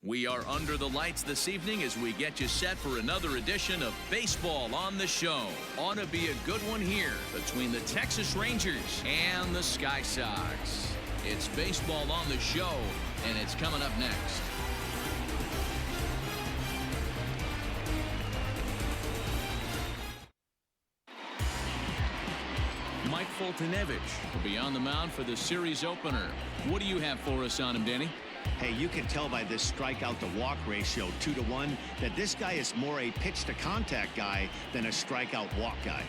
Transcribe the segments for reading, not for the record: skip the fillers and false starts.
We are under the lights this evening as we get you set for another edition of Baseball on the Show. Ought to be a good one here between the Texas Rangers and the Sky Sox. It's Baseball on the Show, and it's coming up next. Mike Foltynewicz will be on the mound for the series opener. What do you have for us on him, Danny? Hey, you can tell by this strikeout to walk ratio 2-to-1 that this guy is more a pitch to contact guy than a strikeout walk guy.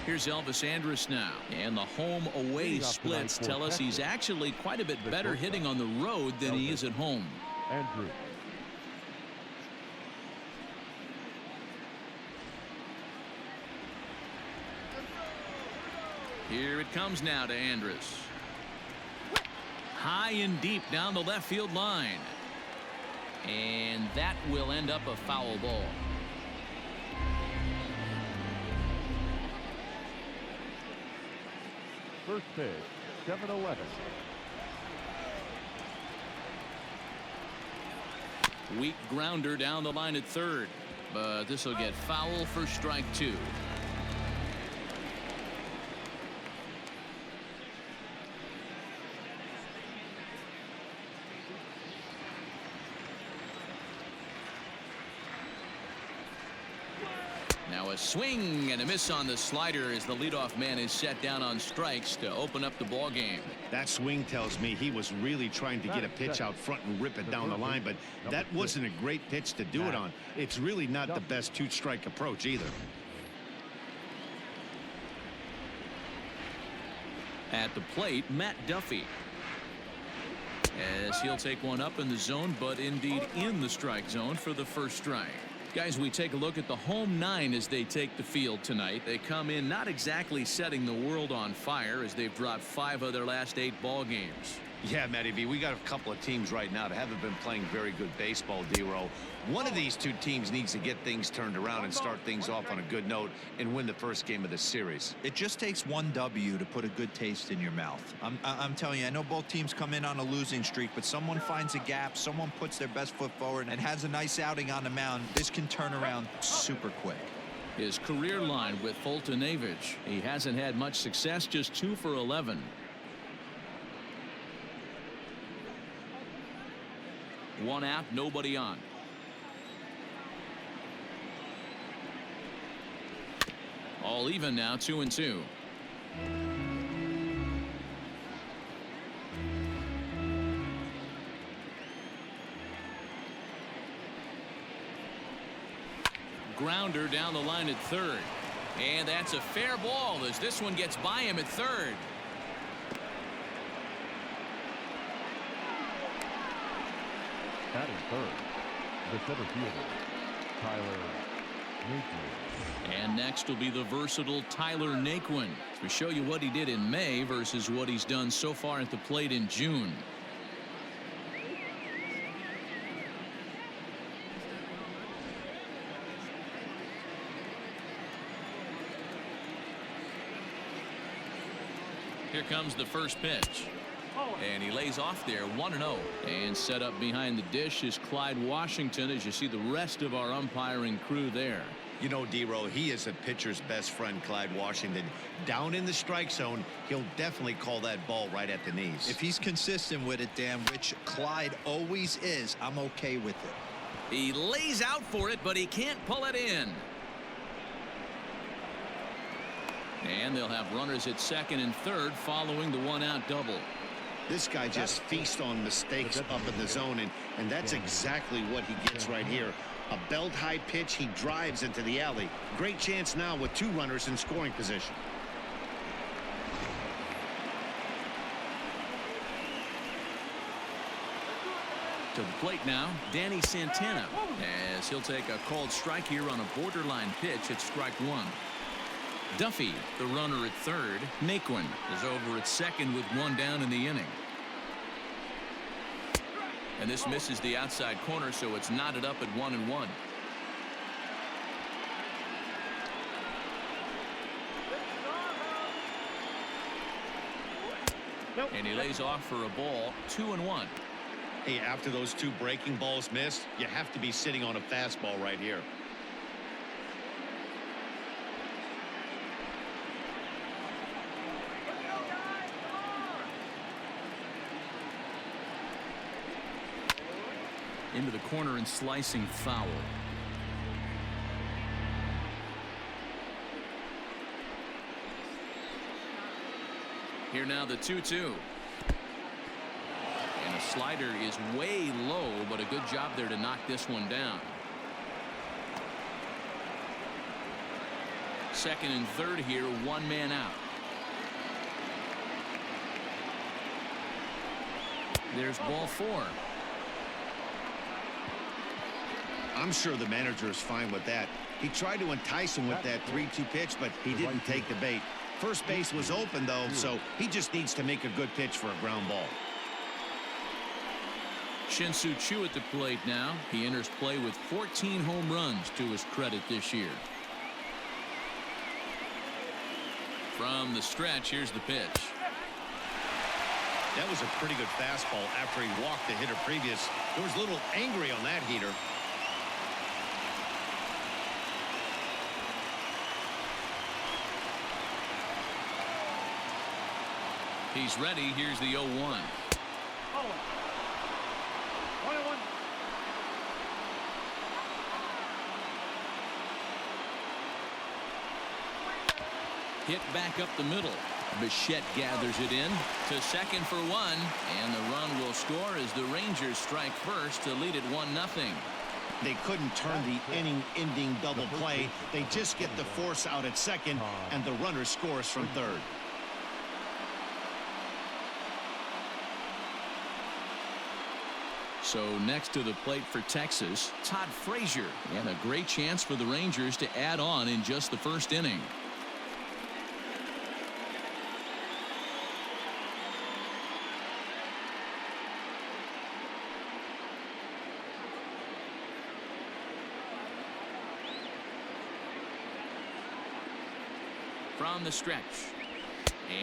Here's Elvis Andrus now, and the home away splits tell us he's actually quite a bit better hitting on the road than he is at home. Andrew. Here it comes now to Andrus. High and deep down the left field line. And that will end up a foul ball. First pitch, 7-11. Weak grounder down the line at third. But this will get foul for strike two. Now a swing and a miss on the slider as the leadoff man is set down on strikes to open up the ball game. That swing tells me he was really trying to get a pitch out front and rip it down the line, but that wasn't a great pitch to do it on. It's really not the best two-strike approach either. At the plate, Matt Duffy. As he'll take one up in the zone, but indeed in the strike zone for the first strike. Guys, we take a look at the home nine as they take the field tonight. They come in not exactly setting the world on fire as they've dropped 5 of their last 8 ball games. Yeah, Matty V, we got a couple of teams right now that haven't been playing very good baseball, D-Row. One of these two teams needs to get things turned around and start things off on a good note and win the first game of the series. It just takes one W to put a good taste in your mouth. I'm telling you, I know both teams come in on a losing streak, but someone finds a gap, someone puts their best foot forward and has a nice outing on the mound. This can turn around super quick. His career line with Foltynewicz. He hasn't had much success, just 2 for 11. One out, nobody on. All even now, 2-2. Grounder down the line at third. And that's a fair ball as this one gets by him at third. Batting third, the center fielder, Tyler Naquin. And next will be the versatile Tyler Naquin. We show you what he did in May versus what he's done so far at the plate in June. Here comes the first pitch. And he lays off there 1-0. And set up behind the dish is Clyde Washington as you see the rest of our umpiring crew there. You know, D-Row, he is a pitcher's best friend, Clyde Washington. Down in the strike zone, he'll definitely call that ball right at the knees. If he's consistent with it, Dan, which Clyde always is, I'm okay with it. He lays out for it, but he can't pull it in. And they'll have runners at second and third following the one-out double. This guy just feasts on mistakes up in the zone, and that's exactly what he gets right here. A belt-high pitch, he drives into the alley. Great chance now with 2 runners in scoring position. To the plate now, Danny Santana, as he'll take a called strike here on a borderline pitch at strike 1. Duffy, the runner at third. Naquin is over at second with 1 down in the inning. And this misses the outside corner, so it's knotted up at 1-1. And he lays off for a ball, 2-1. Hey, after those two breaking balls missed, you have to be sitting on a fastball right here. Into the corner and slicing foul. Here now the 2-2. And a slider is way low, but a good job there to knock this one down. Second and third here, one man out. There's ball 4. I'm sure the manager is fine with that. He tried to entice him with that 3-2 pitch, but he didn't take the bait. First base was open, though, so he just needs to make a good pitch for a ground ball. Shin-Soo Choo at the plate now. He enters play with 14 home runs to his credit this year. From the stretch, here's the pitch. That was a pretty good fastball after he walked the hitter previous. He was a little angry on that heater. He's ready. Here's the 0-1. 1-1. Hit back up the middle. Bichette gathers it in to second for 1, and the run will score as the Rangers strike first to lead it 1-0. They couldn't turn the inning-ending double play. They just get the force out at second, and the runner scores from third. So next to the plate for Texas, Todd Frazier, and a great chance for the Rangers to add on in just the first inning. From the stretch,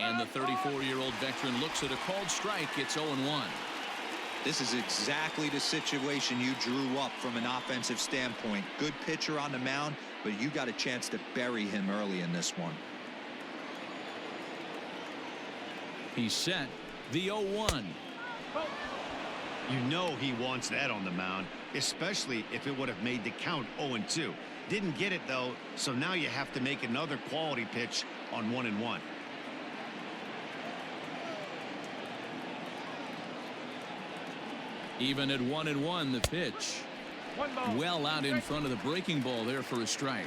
and the 34-year-old veteran looks at a called strike. It's 0-1. This is exactly the situation you drew up from an offensive standpoint. Good pitcher on the mound, but you got a chance to bury him early in this one. He's set. The 0-1. You know he wants that on the mound, especially if it would have made the count 0-2. Didn't get it, though, so now you have to make another quality pitch on 1-1. Even at 1-1, the pitch. Well out in front of the breaking ball there for a strike.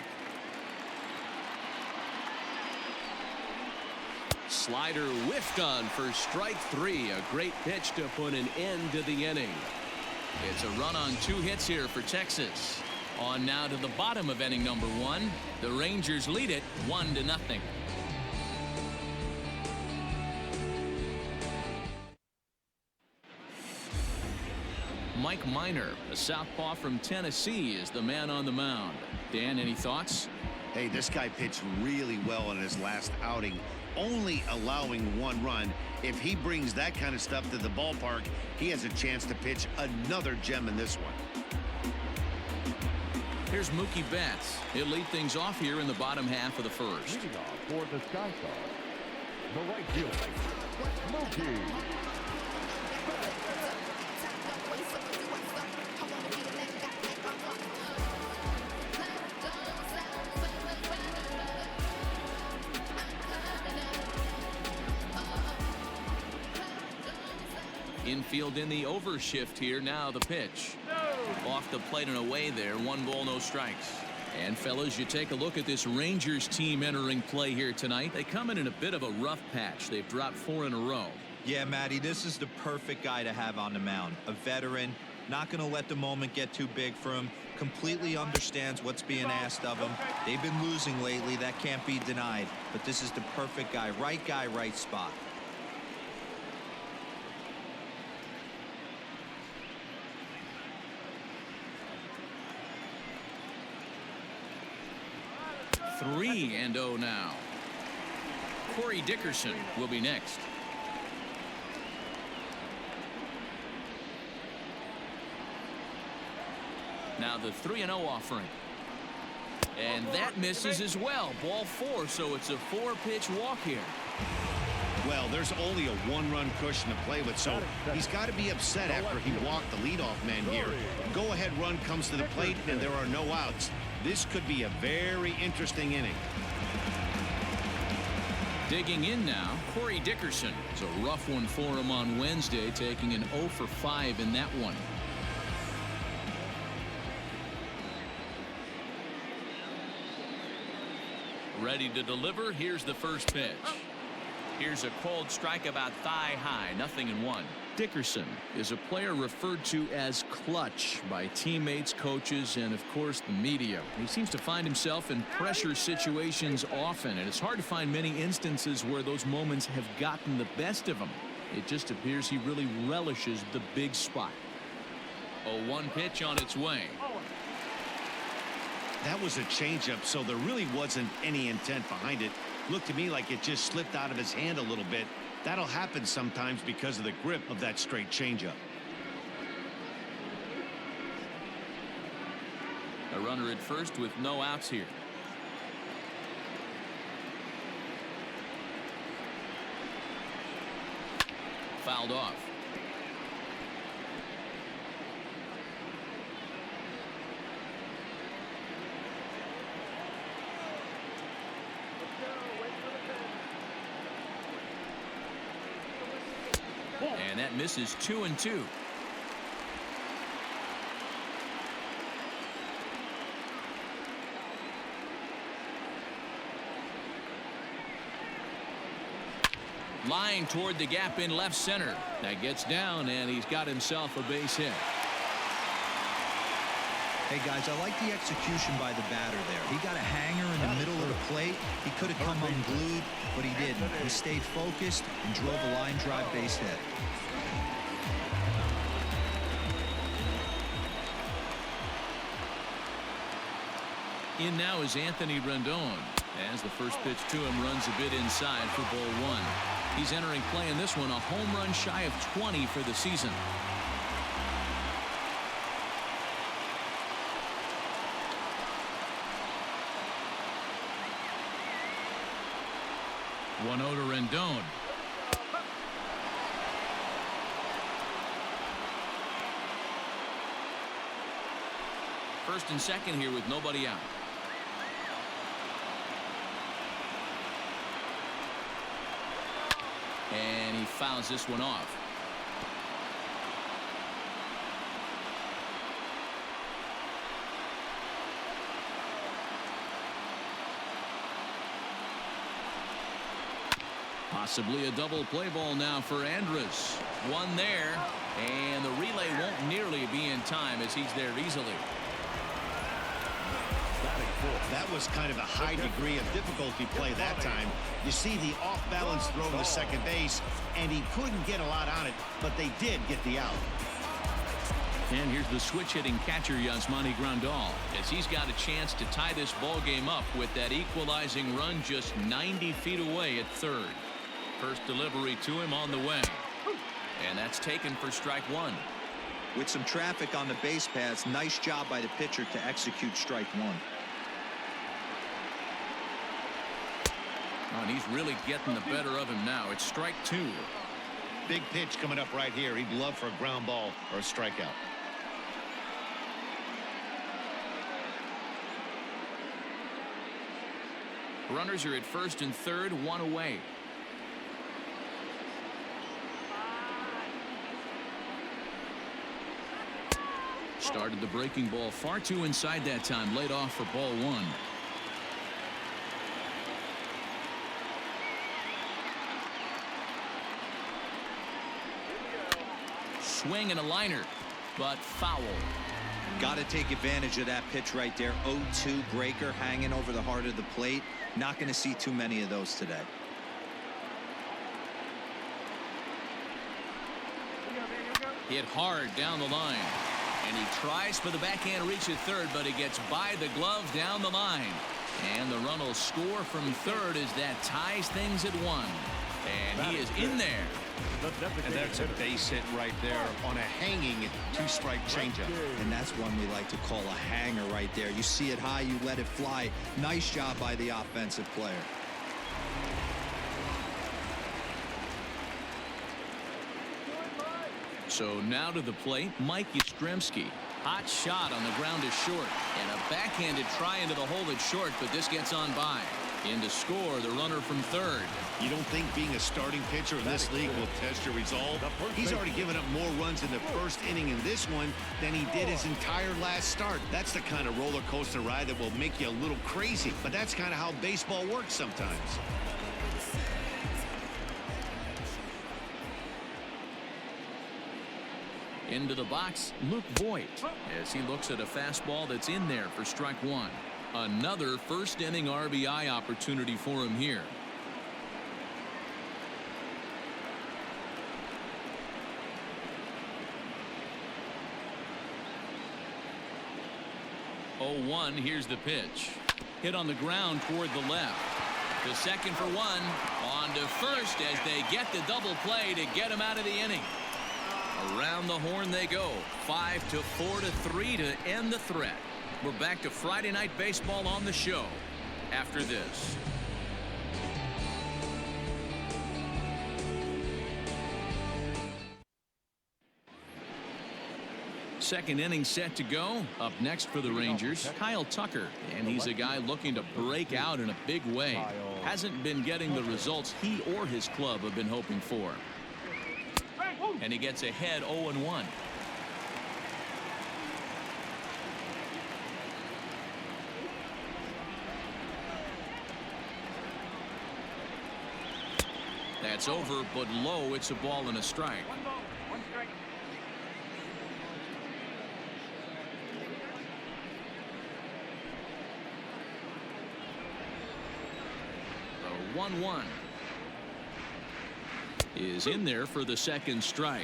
Slider whiffed on for strike 3. A great pitch to put an end to the inning. It's a run on 2 hits here for Texas. On now to the bottom of inning number 1. The Rangers lead it 1-0. Mike Minor, a southpaw from Tennessee, is the man on the mound. Dan, any thoughts? Hey, this guy pitched really well in his last outing, only allowing 1 run. If he brings that kind of stuff to the ballpark, he has a chance to pitch another gem in this one. Here's Mookie Betts. He'll lead things off here in the bottom half of the first. Leading off for the Sky Sox, the right fielder, Mookie. Infield in the overshift here. Now the pitch. Off the plate and away there. 1 ball, no strikes. And fellas, you take a look at this Rangers team entering play here tonight. They come in a bit of a rough patch. They've dropped 4 in a row. Yeah, Matty, this is the perfect guy to have on the mound. A veteran, not going to let the moment get too big for him. Completely understands what's being asked of him. They've been losing lately. That can't be denied. But this is the perfect guy, right spot. (3-0) now. Corey Dickerson will be next. Now the 3-0 offering. And that misses as well. Ball 4, so it's a 4-pitch walk here. Well, there's only a 1-run cushion to play with, so he's got to be upset after he walked the leadoff man here. Go-ahead run comes to the plate, and there are no outs. This could be a very interesting inning. Digging in now, Corey Dickerson. It's a rough one for him on Wednesday, taking an 0 for 5 in that one. Ready to deliver. Here's the first pitch. Here's a cold strike about thigh high, 0-1. Dickerson is a player referred to as clutch by teammates, coaches, and of course the media. He seems to find himself in pressure situations often, and it's hard to find many instances where those moments have gotten the best of him. It just appears he really relishes the big spot. A 1 pitch on its way. That was a changeup, so there really wasn't any intent behind it. Looked to me like it just slipped out of his hand a little bit. That'll happen sometimes because of the grip of that straight changeup. A runner at first with no outs here. Fouled off. And that misses 2-2. Lying toward the gap in left center. That gets down, and he's got himself a base hit. Hey, guys, I like the execution by the batter there. He got a hanger in the middle of the plate. He could have come unglued, but he didn't. He stayed focused and drove a line drive base hit. In now is Anthony Rendon. As the first pitch to him runs a bit inside for ball 1. He's entering play in this one, a home run shy of 20 for the season. One to Rendon. First and second here with nobody out. And he fouls this one off. Possibly a double play ball now for Andrus. One there, and the relay won't nearly be in time as he's there easily. That was kind of a high degree of difficulty play that time. You see the off-balance throw to second base, and he couldn't get a lot on it, but they did get the out. And here's the switch-hitting catcher, Yasmani Grandal, as he's got a chance to tie this ball game up with that equalizing run just 90 feet away at third. First delivery to him on the way. And that's taken for strike 1. With some traffic on the base paths, nice job by the pitcher to execute strike 1. Oh, and he's really getting the better of him now. It's strike 2. Big pitch coming up right here. He'd love for a ground ball or a strikeout. Runners are at first and third, one away. Started the breaking ball far too inside that time. Laid off for ball 1. Swing and a liner, but foul. Got to take advantage of that pitch right there. 0-2 breaker hanging over the heart of the plate. Not going to see too many of those today. Hit hard down the line. And he tries for the backhand reach at third, but he gets by the glove down the line. And the run will score from third as that ties things at 1. And he is in there. And that's a base hit right there on a hanging two-strike changeup. And that's one we like to call a hanger right there. You see it high, you let it fly. Nice job by the offensive player. So now to the plate, Mike Yastrzemski. Hot shot on the ground is short. And a backhanded try into the hole that's short, but this gets on by. In to score, the runner from third. You don't think being a starting pitcher in this league will test your resolve? He's already given up more runs in the first inning in this one than he did his entire last start. That's the kind of roller coaster ride that will make you a little crazy. But that's kind of how baseball works sometimes. Into the box, Luke Voigt, as he looks at a fastball that's in there for strike one. Another first inning RBI opportunity for him here. Oh, 1, here's the pitch. Hit on the ground toward the left. To second for one. On to first as they get the double play to get him out of the inning. Around the horn they go. 5-4-3 to end the threat. We're back to Friday Night Baseball on the show after this. Second inning set to go. Up next for the Rangers, Kyle Tucker. And he's a guy looking to break out in a big way. Hasn't been getting the results he or his club have been hoping for. And he gets ahead 0-1. That's over, but low. It's a ball and a strike. The 1-1 is in there for the second strike.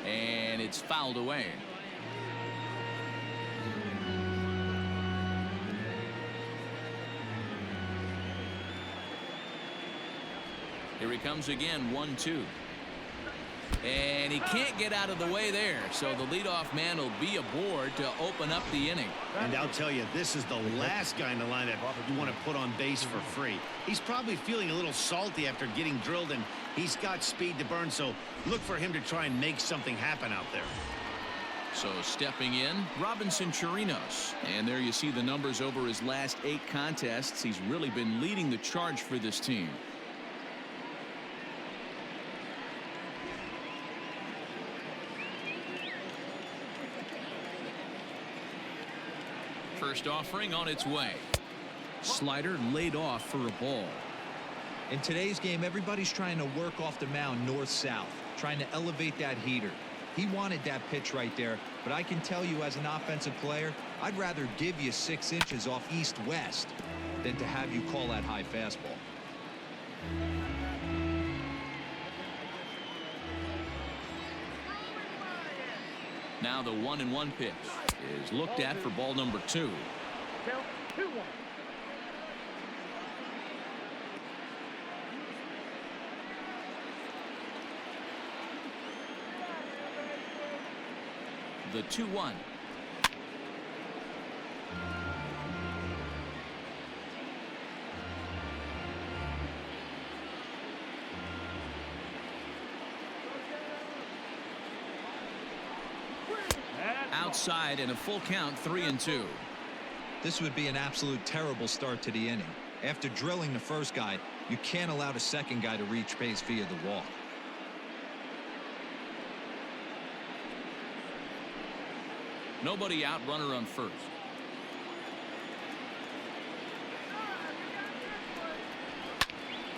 And it's fouled away. Here he comes again, 1-2. And he can't get out of the way there, so the leadoff man will be aboard to open up the inning. And I'll tell you, this is the last guy in the lineup you want to put on base for free. He's probably feeling a little salty after getting drilled, and he's got speed to burn, so look for him to try and make something happen out there. So stepping in, Robinson Chirinos. And there you see the numbers over his last 8 contests. He's really been leading the charge for this team. First offering on its way. Slider laid off for a ball. In today's game, everybody's trying to work off the mound north-south, trying to elevate that heater. He wanted that pitch right there, but I can tell you as an offensive player, I'd rather give you 6 inches off east-west than to have you call that high fastball. Now the 1-1 pitch is looked at for ball number 2. Count 2-1. The 2-1. Outside and a full count, 3-2. This would be an absolute terrible start to the inning. After drilling the first guy, you can't allow the second guy to reach base via the walk. Nobody out, runner on first.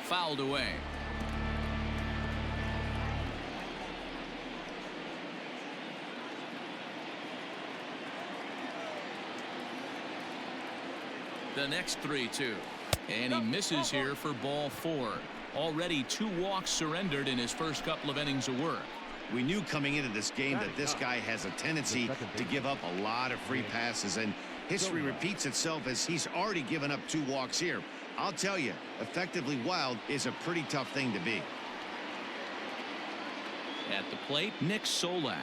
Fouled away. The next 3-2. And he misses here for ball 4. Already 2 walks surrendered in his first couple of innings of work. We knew coming into this game that this guy has a tendency to give up a lot of free passes, and history repeats itself as he's already given up 2 walks here. I'll tell you, effectively wild is a pretty tough thing to be. At the plate, Nick Solak,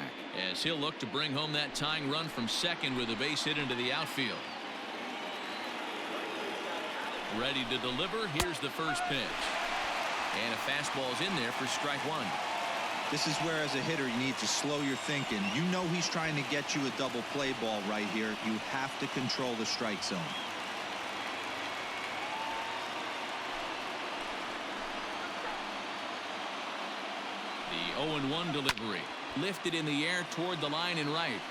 as he'll look to bring home that tying run from second with a base hit into the outfield. Ready to deliver. Here's the first pitch. And a fastball's in there for strike 1. This is where, as a hitter, you need to slow your thinking. You know he's trying to get you a double play ball right here. You have to control the strike zone. The 0-1 delivery. Lifted in the air toward the line and right.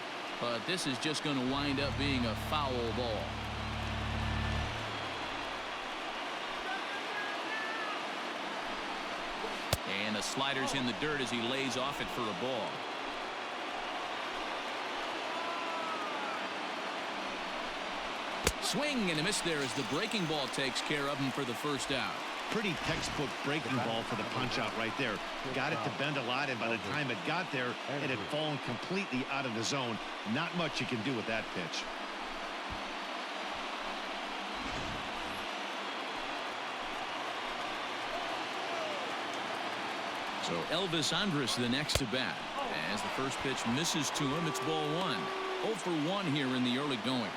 But this is just going to wind up being a foul ball. And the slider's in the dirt as he lays off it for a ball. Swing and a miss there as the breaking ball takes care of him for the first out. Pretty textbook breaking ball for the punch out right there. Got it to bend a lot, and by the time it got there, it had fallen completely out of the zone. Not much you can do with that pitch. So Elvis Andrus the next to bat. As the first pitch misses to him, it's ball 1. 0 for 1 here in the early going.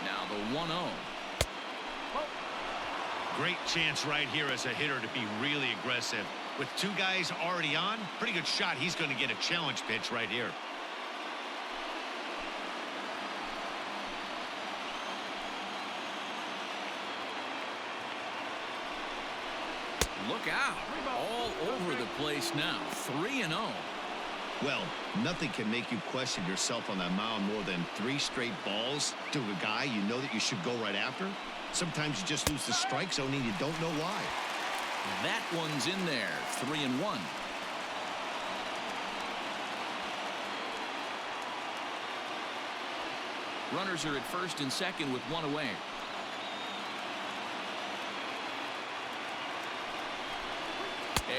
Now the 1-0. Great chance right here as a hitter to be really aggressive. With 2 guys already on, pretty good shot. He's going to get a challenge pitch right here. Look out. All over the place now. 3-0. Well, nothing can make you question yourself on that mound more than 3 straight balls to a guy you know that you should go right after. Sometimes you just lose the strike zone and you don't know why. That one's in there. 3-1. Runners are at first and second with 1 away.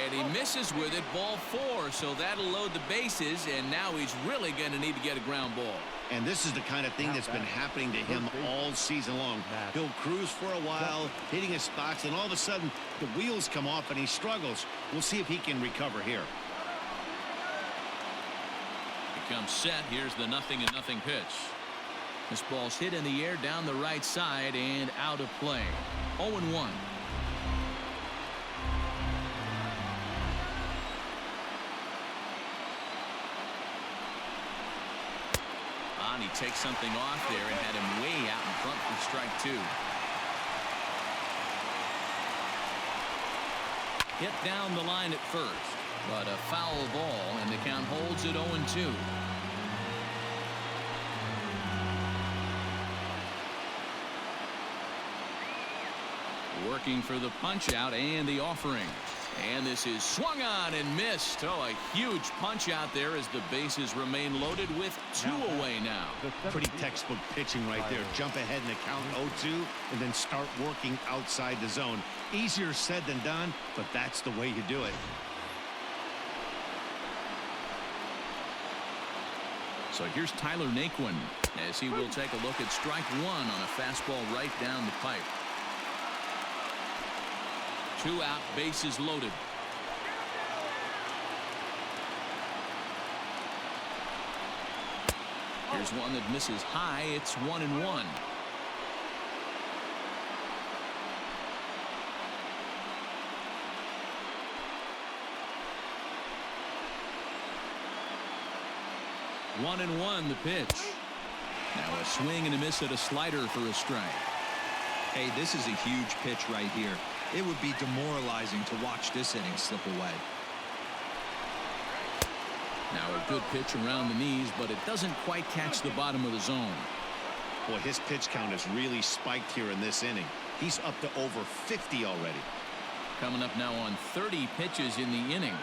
And he misses with it. Ball 4. So that'll load the bases. And now he's really going to need to get a ground ball. And this is the kind of thing that's been happening to him all season long. He'll cruise for a while, hitting his spots, and all of a sudden the wheels come off and he struggles. We'll see if he can recover here. Becomes set. Here's the 0-0 pitch. This ball's hit in the air down the right side and out of play. 0-1. He takes something off there and had him way out in front for strike 2. Hit down the line at first, but a foul ball, and the count holds at 0-2. Working for the punch out and the offering. And this is swung on and missed. Oh, a huge punch out there as the bases remain loaded with 2 away now. Pretty textbook pitching right there. Jump ahead in the count 0-2 and then start working outside the zone. Easier said than done, but that's the way you do it. So here's Tyler Naquin as he will take a look at strike 1 on a fastball right down the pipe. 2 out, bases loaded. Here's one that misses high. It's 1-1. One and one, the pitch. Now a swing and a miss at a slider for a strike. Hey, this is a huge pitch right here. It would be demoralizing to watch this inning slip away. Now a good pitch around the knees, but it doesn't quite catch the bottom of the zone. Boy, his pitch count has really spiked here in this inning. He's up to over 50 already. Coming up now on 30 pitches in the inning.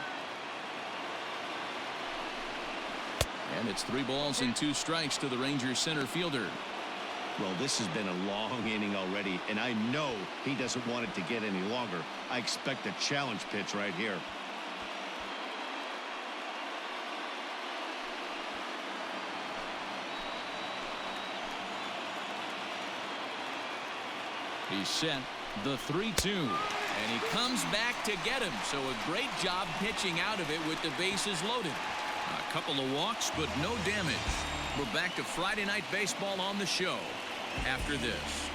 And it's 3 balls and 2 strikes to the Rangers center fielder. Well, this has been a long inning already, and I know he doesn't want it to get any longer. I expect a challenge pitch right here. He's set the 3-2, and he comes back to get him. So a great job pitching out of it with the bases loaded. A couple of walks, but no damage. We're back to Friday Night Baseball on the show after this.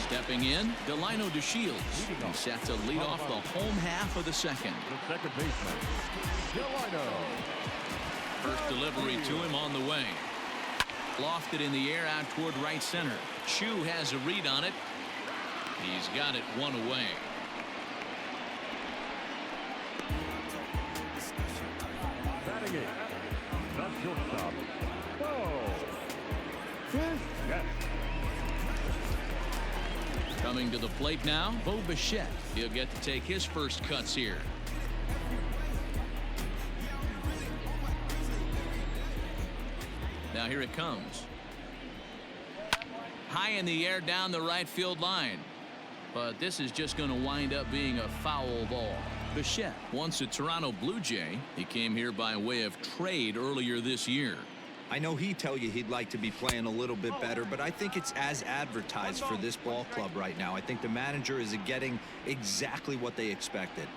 Stepping in, Delino DeShields. He's set to lead off the home half of the second. The second baseman, Delino. First delivery to him on the way. Lofted in the air out toward right center. Chu has a read on it. He's got it one away. Batting it. The shortstop. Yes. Coming to the plate now, Bo Bichette. He'll get to take his first cuts here. Now here it comes. High in the air down the right field line. But this is just going to wind up being a foul ball. Bichette, once a Toronto Blue Jay, he came here by way of trade earlier this year. I know he'd tell you he'd like to be playing a little bit better, but I think it's as advertised for this ball club right now. I think the manager is getting exactly what they expected.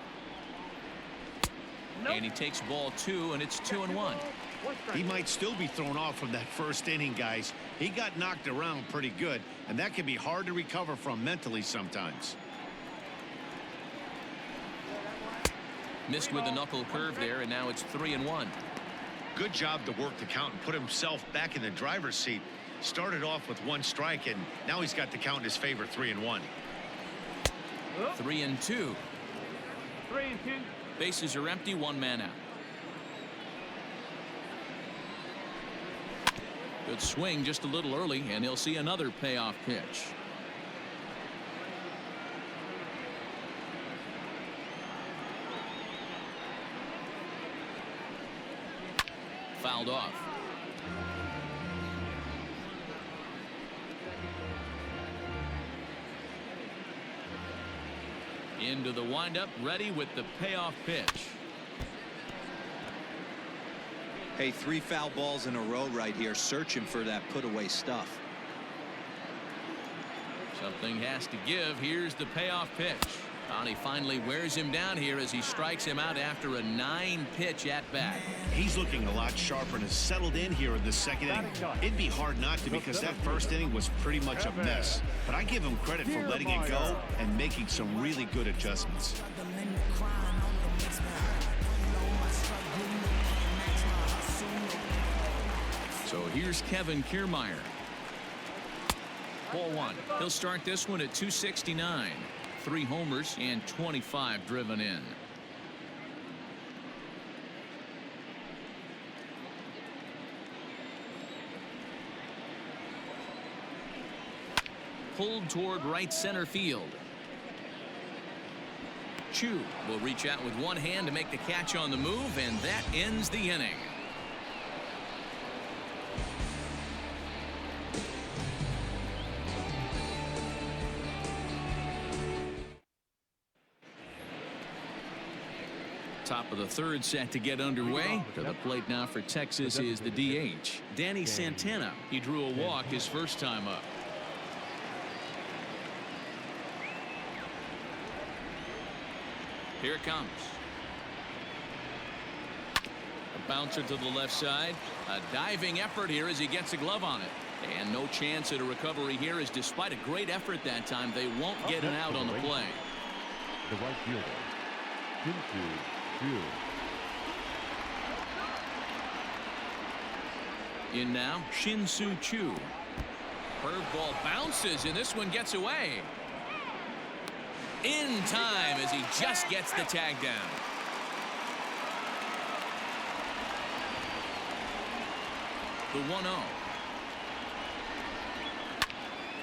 And he takes ball 2, and it's 2-1. He might still be thrown off from that first inning, guys. He got knocked around pretty good, and that can be hard to recover from mentally sometimes. Missed with a knuckle curve there, and now it's 3-1. Good job to work the count and put himself back in the driver's seat. Started off with 1 strike, and now he's got the count in his favor, 3-1. 3-2. 3-2. Bases are empty, 1 man out. Good swing just a little early, and he'll see another payoff pitch. Fouled off. Into the windup, ready with the payoff pitch. Hey, 3 foul balls in a row right here, searching for that put-away stuff. Something has to give. Here's the payoff pitch. And he finally wears him down here as he strikes him out after a 9-pitch at-bat. He's looking a lot sharper and has settled in here in the second inning. It'd be hard not to, because that first inning was pretty much a mess. But I give him credit for letting it go and making some really good adjustments. So here's Kevin Kiermaier. Ball 1. He'll start this one at 269. 3 homers and 25 driven in. Pulled toward right center field. Chu will reach out with one hand to make the catch on the move, and that ends the inning. Top of the third set to get underway. To the plate now for Texas is the DH, Danny Santana. He drew a walk his first time up. Here it comes. A bouncer to the left side. A diving effort here as he gets a glove on it. And no chance at a recovery here, as despite a great effort that time, they won't get an out on the play. The right fielder, Shin-Soo Choo. In now, Shin-Soo Choo. Curveball bounces, and this one gets away. In time as he just gets the tag down. The 1-0.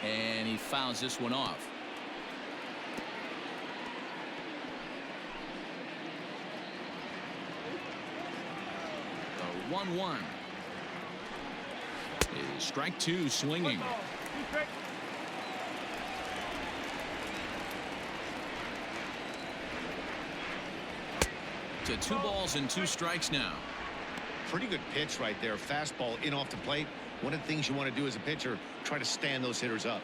And he fouls this one off. 1-1. Is strike two swinging. To 2 balls and 2 strikes now. Pretty good pitch right there. Fastball in off the plate. One of the things you want to do as a pitcher, try to stand those hitters up.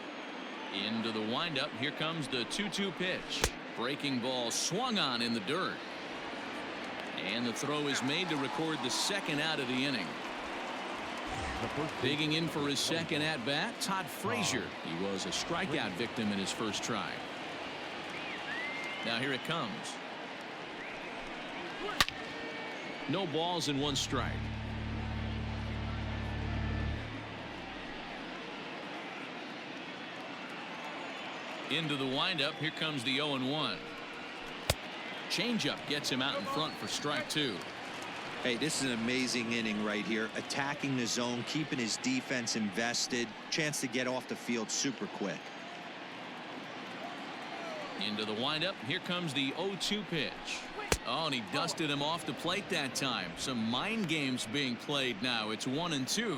Into the windup. Here comes the 2-2 pitch. Breaking ball swung on in the dirt. And the throw is made to record the second out of the inning. Digging in for his second at bat, Todd Frazier. He was a strikeout victim in his first try. Now here it comes. No balls and 1 strike. Into the windup. Here comes the 0-1. Changeup gets him out in front for strike 2. Hey, this is an amazing inning right here. Attacking the zone, keeping his defense invested. Chance to get off the field super quick. Into the windup. Here comes the 0-2 pitch. Oh, and he dusted him off the plate that time. Some mind games being played now. It's 1-2.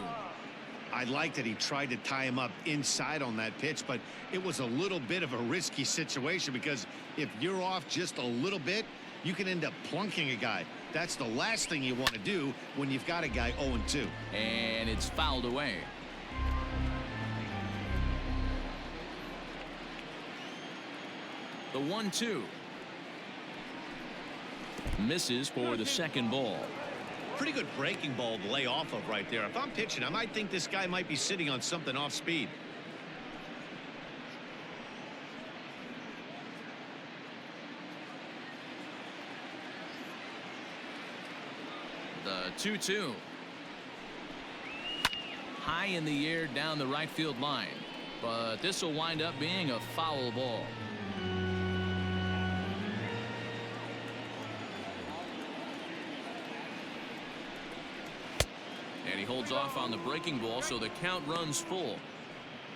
I like that he tried to tie him up inside on that pitch, but it was a little bit of a risky situation because if you're off just a little bit, you can end up plunking a guy. That's the last thing you want to do when you've got a guy 0-2. And it's fouled away. The 1-2. Misses for the second ball. Pretty good breaking ball to lay off of right there. If I'm pitching, I might think this guy might be sitting on something off speed. The 2-2. High in the air down the right field line. But this will wind up being a foul ball. And he holds off on the breaking ball, so the count runs full.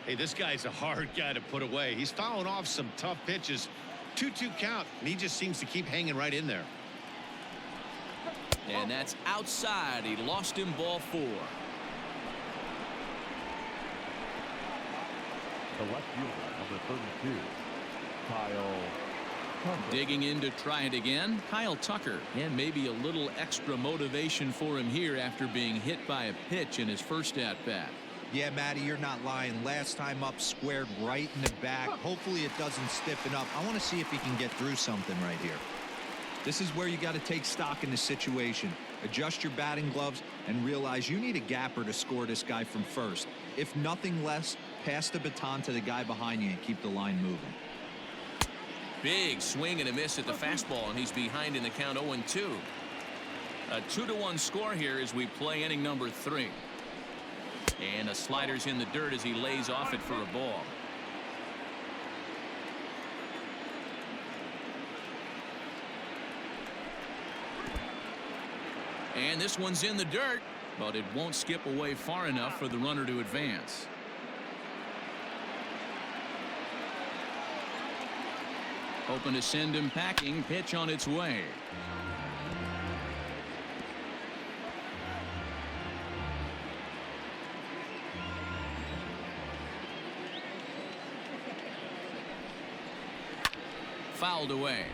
Hey, this guy's a hard guy to put away. He's fouling off some tough pitches. 2-2 count, and he just seems to keep hanging right in there. And that's outside. He lost him ball 4. The left fielder, number 32, Kyle Tucker. Digging in to try it again, Kyle Tucker. And maybe a little extra motivation for him here after being hit by a pitch in his first at-bat. Yeah, Matty, you're not lying. Last time up, squared right in the back. Hopefully it doesn't stiffen up. I want to see if he can get through something right here. This is where you got to take stock in the situation. Adjust your batting gloves and realize you need a gapper to score this guy from first. If nothing less, pass the baton to the guy behind you and keep the line moving. Big swing and a miss at the fastball, and he's behind in the count 0-2. A 2-1 score here as we play inning number 3. And a slider's in the dirt as he lays off it for a ball. And this one's in the dirt, but it won't skip away far enough for the runner to advance. Hoping to send him packing. Pitch on its way. Fouled away.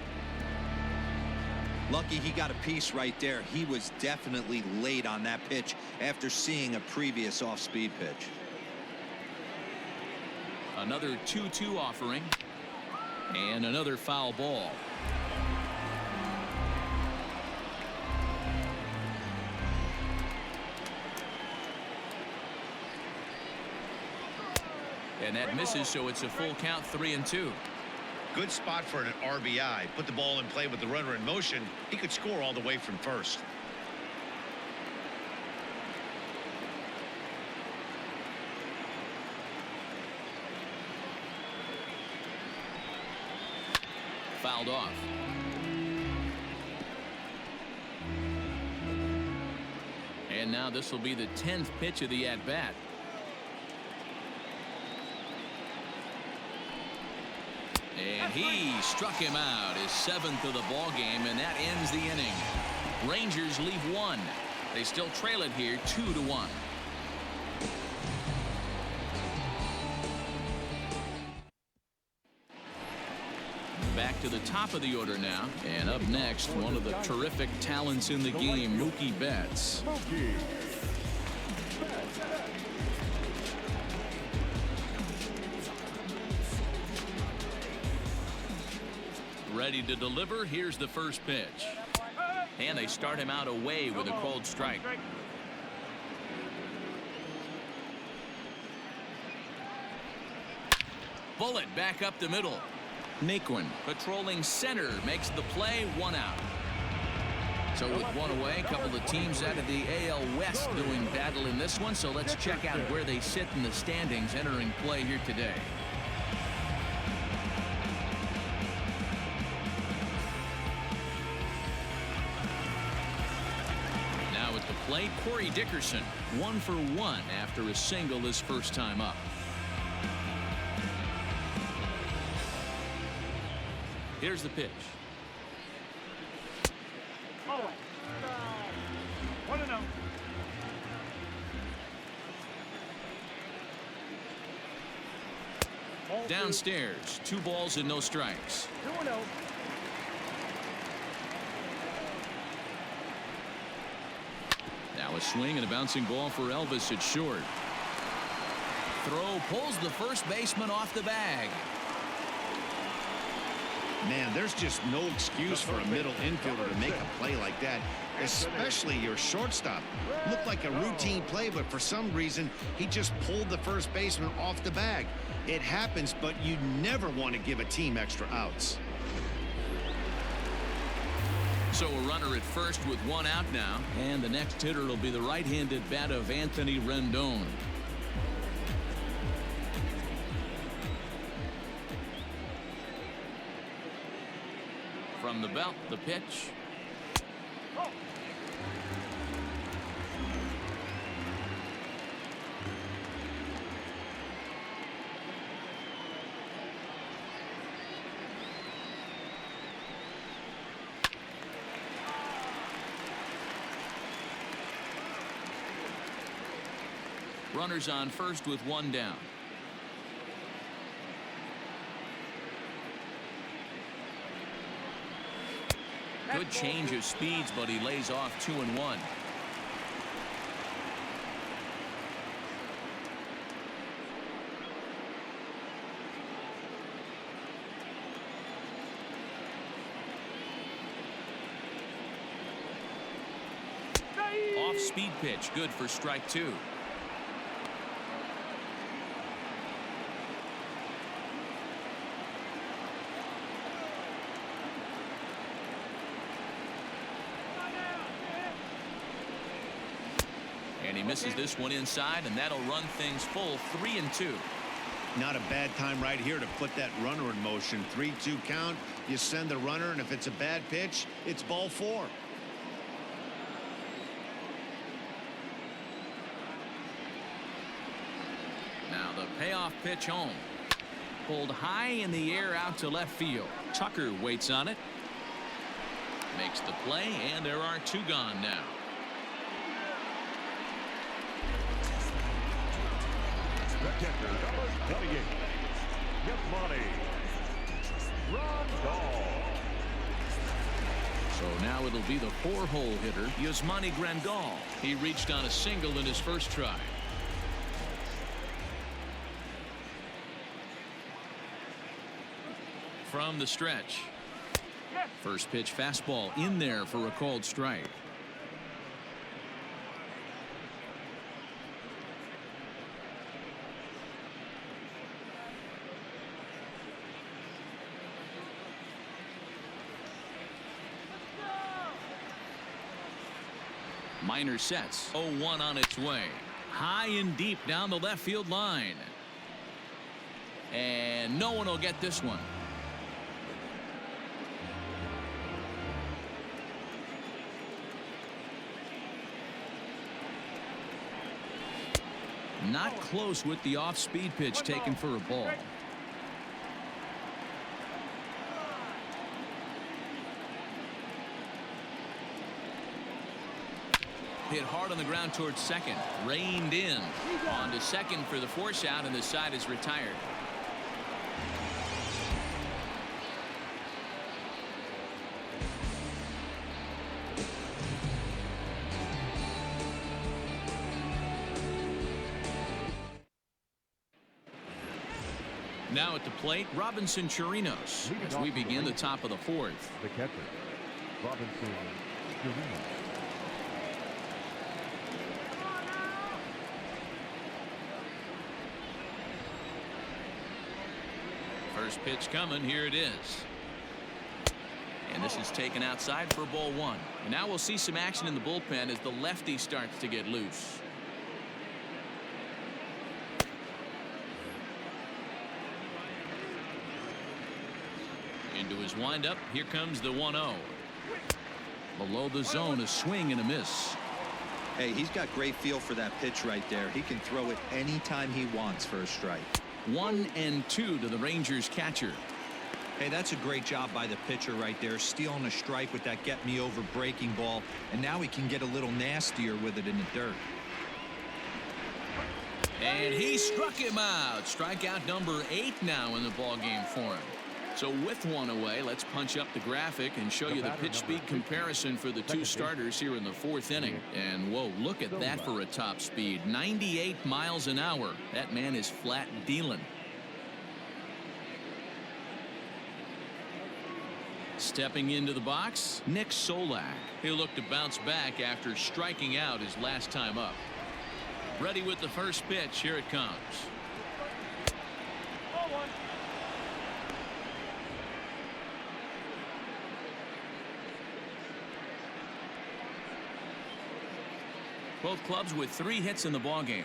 Lucky he got a piece right there. He was definitely late on that pitch after seeing a previous off-speed pitch. Another 2-2 offering. And another foul ball. And that misses, so it's a full count, 3-2. Good spot for an RBI. Put the ball in play with the runner in motion. He could score all the way from first. Fouled off. And now this will be the 10th pitch of the at-bat. And he struck him out, his 7th of the ball game, and that ends the inning. Rangers leave 1. They still trail it here 2-1. Back to the top of the order now, and up next, one of the terrific talents in the game, Mookie Betts. Ready to deliver. Here's the first pitch. And they start him out away with a cold strike. Bullet back up the middle. Naquin patrolling center makes the play, 1 out. So with 1 away, a couple of teams out of the AL West doing battle in this one. So let's check out where they sit in the standings entering play here today. Now at the plate, Corey Dickerson, 1 for 1 after a single his first time up. Here's the pitch. Downstairs, 2 balls and no strikes. Now a swing and a bouncing ball for Elvis at short. Throw pulls the first baseman off the bag. Man, there's just no excuse for a middle infielder to make a play like that, especially your shortstop. Looked like a routine play, but for some reason, he just pulled the first baseman off the bag. It happens, but you never want to give a team extra outs. So a runner at first with 1 out now, and the next hitter will be the right-handed bat of Anthony Rendon. From the belt, the pitch. Runners on first with 1 down. Good change of speeds, but he lays off 2-1. Off speed pitch, good for strike 2. And he misses this one inside, and that'll run things full 3-2. Not a bad time right here to put that runner in motion. 3-2 count. You send the runner, and if it's a bad pitch, it's ball 4. Now the payoff pitch home. Pulled high in the air out to left field. Tucker waits on it. Makes the play, and there are 2 gone now. The catcher, number 28, Grandal. So now it'll be the 4-hole hitter, Yasmani Grandal. He reached on a single in his first try. From the stretch. First pitch fastball in there for a called strike. Minor sets. 0-1 on its way. High and deep down the left field line. And no one will get this one. Not close with the off-speed pitch taken for a ball. hit hard on the ground towards second. Reined in. On to second for the force out, and the side is retired. Now at the plate, Robinson Chirinos as we begin the top of the fourth. The catcher, Robinson Chirinos. First pitch coming. Here it is. And this is taken outside for ball one. And now we'll see some action in the bullpen as the lefty starts to get loose. Into his windup. Here comes the 1-0. Below the zone, a swing and a miss. Hey, he's got great feel for that pitch right there. He can throw it anytime he wants for a strike. 1-2 to the Rangers catcher. Hey, that's a great job by the pitcher right there, stealing a strike with that get me over breaking ball, and now he can get a little nastier with it in the dirt. And he struck him out. Strikeout number 8 now in the ball game for him. So with one away, let's punch up the graphic and show you the pitch speed comparison for the two starters here in the fourth inning. And whoa, look at that for a top speed. 98 miles an hour. That man is flat dealing. Stepping into the box, Nick Solak. He'll look to bounce back after striking out his last time up. Ready with the first pitch. Here it comes. Both clubs with 3 hits in the ballgame.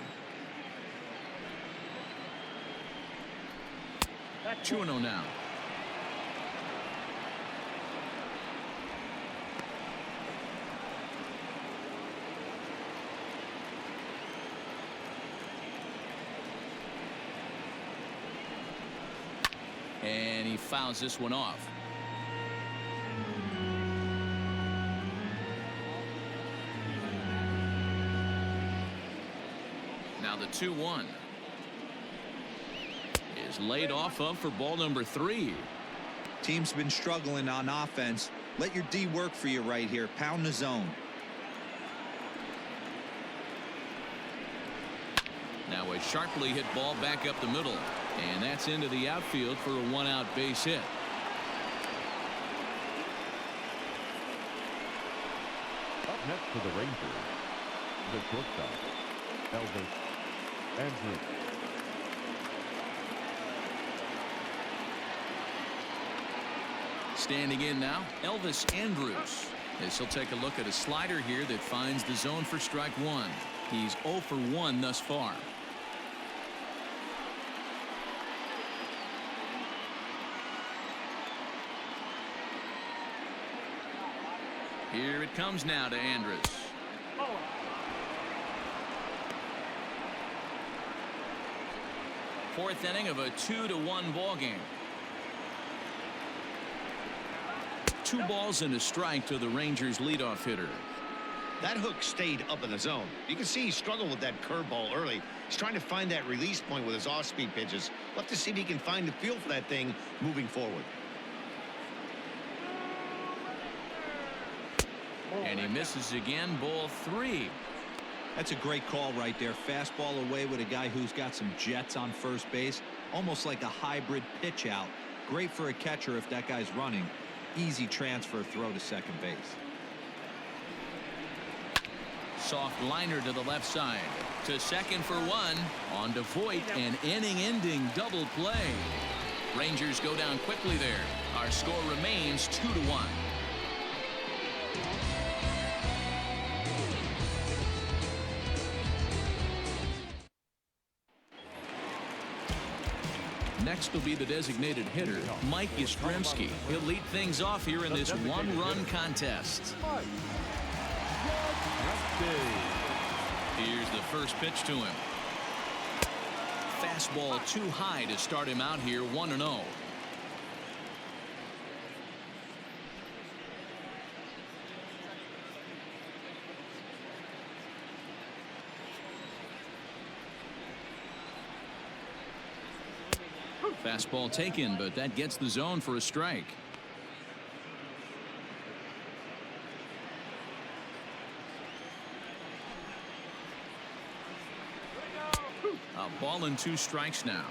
2-0 now. And he fouls this one off. Now the 2-1 is laid off of for ball number 3. Team's been struggling on offense. Let your D work for you right here. Pound the zone. Now a sharply hit ball back up the middle, and that's into the outfield for a 1-out base hit. Up next for the Rangers, the shortstop, Elvis Andrews. Standing in now, Elvis Andrews. As he'll take a look at a slider here that finds the zone for strike one. He's 0 for 1 thus far. Here it comes now to Andrews. Fourth inning of a 2-1 ball game. 2 balls and a strike to the Rangers leadoff hitter. That hook stayed up in the zone. You can see he struggled with that curveball early. He's trying to find that release point with his off-speed pitches. We'll have to see if he can find the feel for that thing moving forward. And he misses again. Ball 3. That's a great call right there. Fastball away with a guy who's got some jets on first base. Almost like a hybrid pitch out. Great for a catcher if that guy's running. Easy transfer throw to second base. Soft liner to the left side. To second for 1. On to Voit, an inning-ending double play. Rangers go down quickly there. Our score remains 2-1. Next will be the designated hitter, Mike Yastrzemski. He'll lead things off here in this one-run contest. Here's the first pitch to him. Fastball too high to start him out here, 1-0. Fastball taken, but that gets the zone for a strike. A ball and 2 strikes now.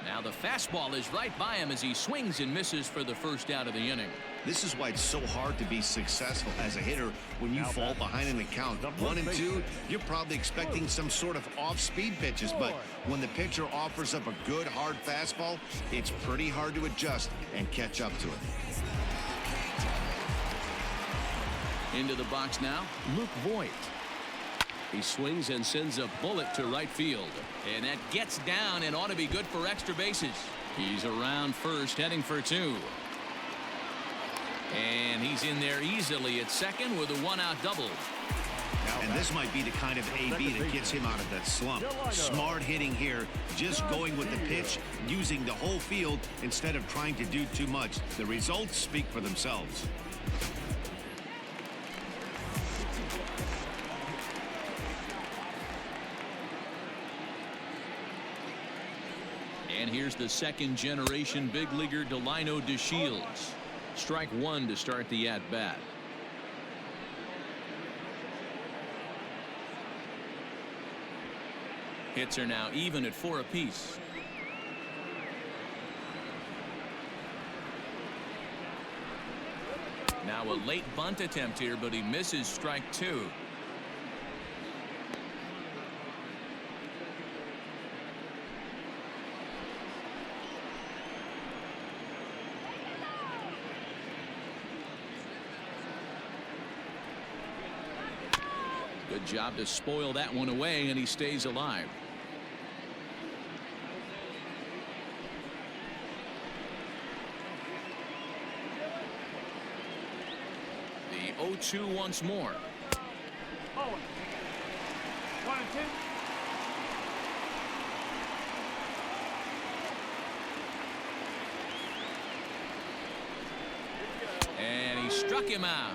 Now the fastball is right by him as he swings and misses for the first out of the inning. This is why it's so hard to be successful as a hitter when you fall behind in the count. 1 and 2, you're probably expecting some sort of off-speed pitches, but when the pitcher offers up a good hard fastball, it's pretty hard to adjust and catch up to it. Into the box now, Luke Voigt. He swings and sends a bullet to right field. And that gets down and ought to be good for extra bases. He's around first, heading for 2. And he's in there easily at second with a 1-out double. And this might be the kind of AB that gets him out of that slump. Smart hitting here, just going with the pitch, using the whole field instead of trying to do too much. The results speak for themselves. And here's the second-generation big leaguer Delino DeShields. Strike 1 to start the at-bat. Hits are now even at 4 apiece. Now a late bunt attempt here, but he misses strike 2. Good job to spoil that one away, and he stays alive. The 0-2 once more. 1 and 2. And he struck him out.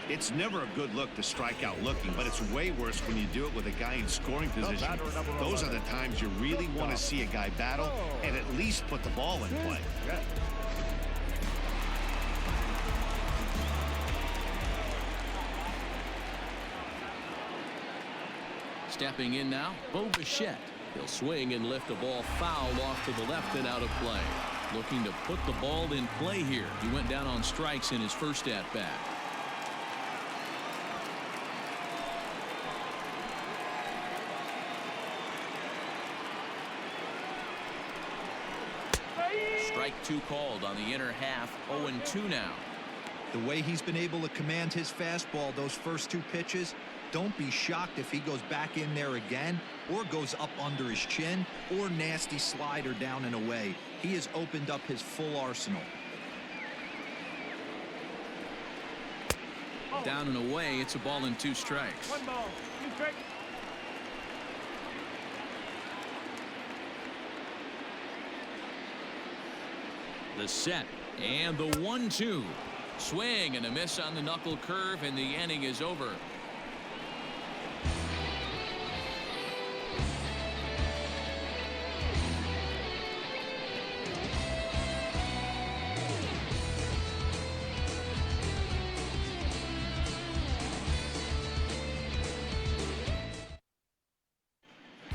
It's never a good look to strike out looking, but it's way worse when you do it with a guy in scoring position. Those are the times you really want to see a guy battle and at least put the ball in play. Stepping in now, Bo Bichette. He'll swing and lift the ball foul off to the left and out of play. Looking to put the ball in play here. He went down on strikes in his first at-bat. Strike 2 called on the inner half. 0-2 now. The way he's been able to command his fastball those first 2 pitches, don't be shocked if he goes back in there again or goes up under his chin or nasty slider down and away. He has opened up his full arsenal. Down and away, it's a ball and 2 strikes. 1 ball, 2 strikes. The set and the 1-2. Swing and a miss on the knuckle curve, and the inning is over.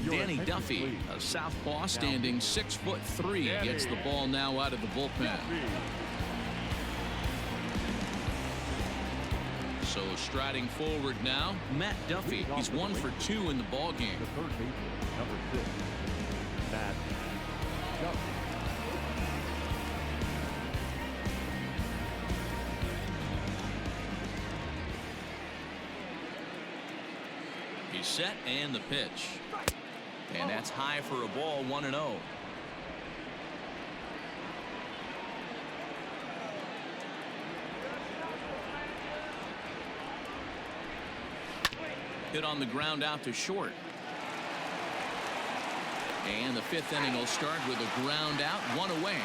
Danny Duffy, a southpaw standing 6'3", gets the ball now out of the bullpen. So striding forward now, Matt Duffy. He's 1 for 2 in the ball game. The third baseman, number 6, Matt Duffy. He's set and the pitch. And that's high for a ball, 1-0. Hit on the ground out to short. And the 5th inning will start with a ground out, 1 away.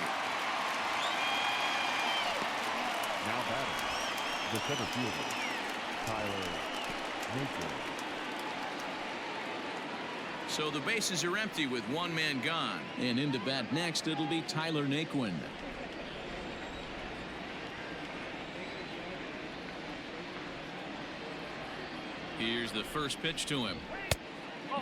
Now batting, the center fielder, Tyler Naquin. So the bases are empty with one man gone. And into bat next, it'll be Tyler Naquin. Here's the first pitch to him.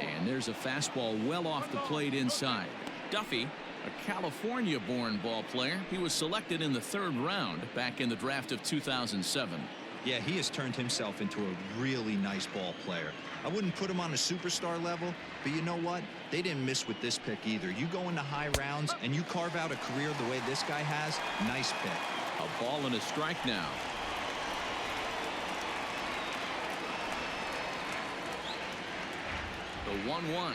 And there's a fastball well off the plate inside. Duffy, a California-born ball player. He was selected in the 3rd round back in the draft of 2007. Yeah, he has turned himself into a really nice ball player. I wouldn't put him on a superstar level, but you know what? They didn't miss with this pick either. You go into high rounds and you carve out a career the way this guy has, nice pick. A ball and a strike now. The 1-1.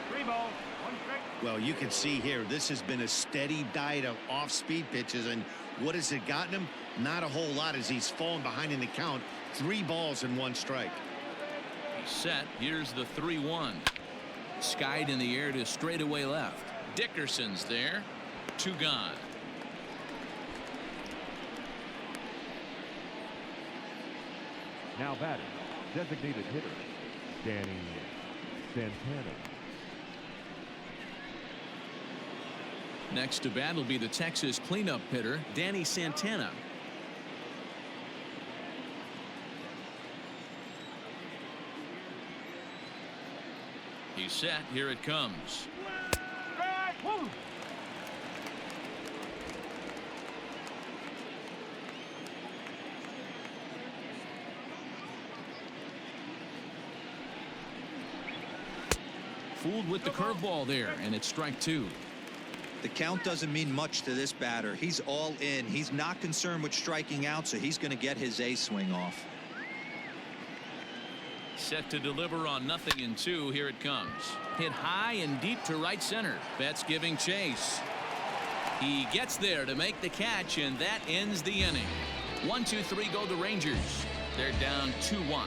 3 balls, 1 strike. Well, you can see here, this has been a steady diet of off-speed pitches, and what has it gotten him? Not a whole lot as he's fallen behind in the count. 3 balls and 1 strike. He's set. Here's the 3-1. Skied in the air to straightaway left. Dickerson's there. 2 gone. Now batting, designated hitter, Danny Santana. Next to bat will be the Texas cleanup hitter, Danny Santana. He's set. Here it comes. Fooled with the curveball there, and it's strike 2. The count doesn't mean much to this batter. He's all in. He's not concerned with striking out, so he's going to get his A swing off. Set to deliver on 0-2. Here it comes. Hit high and deep to right center. Betts giving chase. He gets there to make the catch, and that ends the inning. 1-2-3 go the Rangers. They're down 2-1.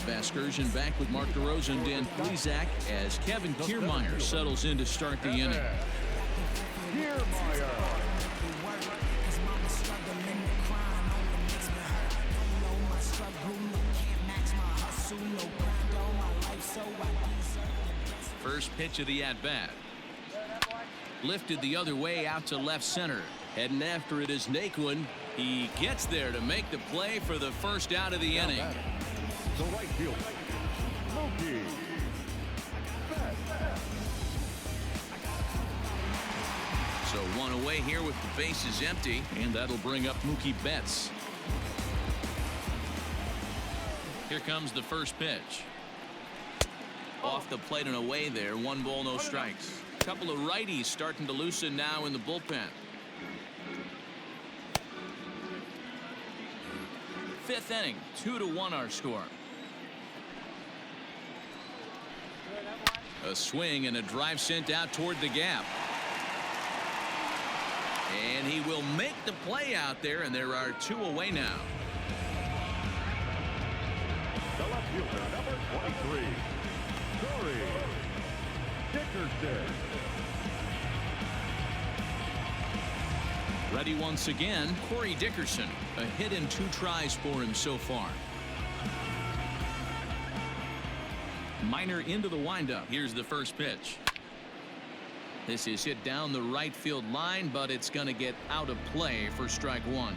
Excursion back with Mark DeRosa and Dan Plesac as Kevin Kiermaier settles in to start the inning. First pitch of the at-bat. Lifted the other way out to left center. Heading after it is Naquin. He gets there to make the play for the first out of the inning. The right field, Mookie Betts. So 1 away here with the bases empty, and that'll bring up Mookie Betts. Here comes the first pitch. Off the plate and away there. 1 ball, no strikes. A couple of righties starting to loosen now in the bullpen. 5th inning, 2-1 our score. A swing and a drive sent out toward the gap. And he will make the play out there, and there are 2 away now. The left fielder, number 23, Corey Dickerson. Ready once again, Corey Dickerson. A hit in 2 tries for him so far. Minor into the windup. Here's the first pitch. This is hit down the right field line, but it's going to get out of play for strike 1.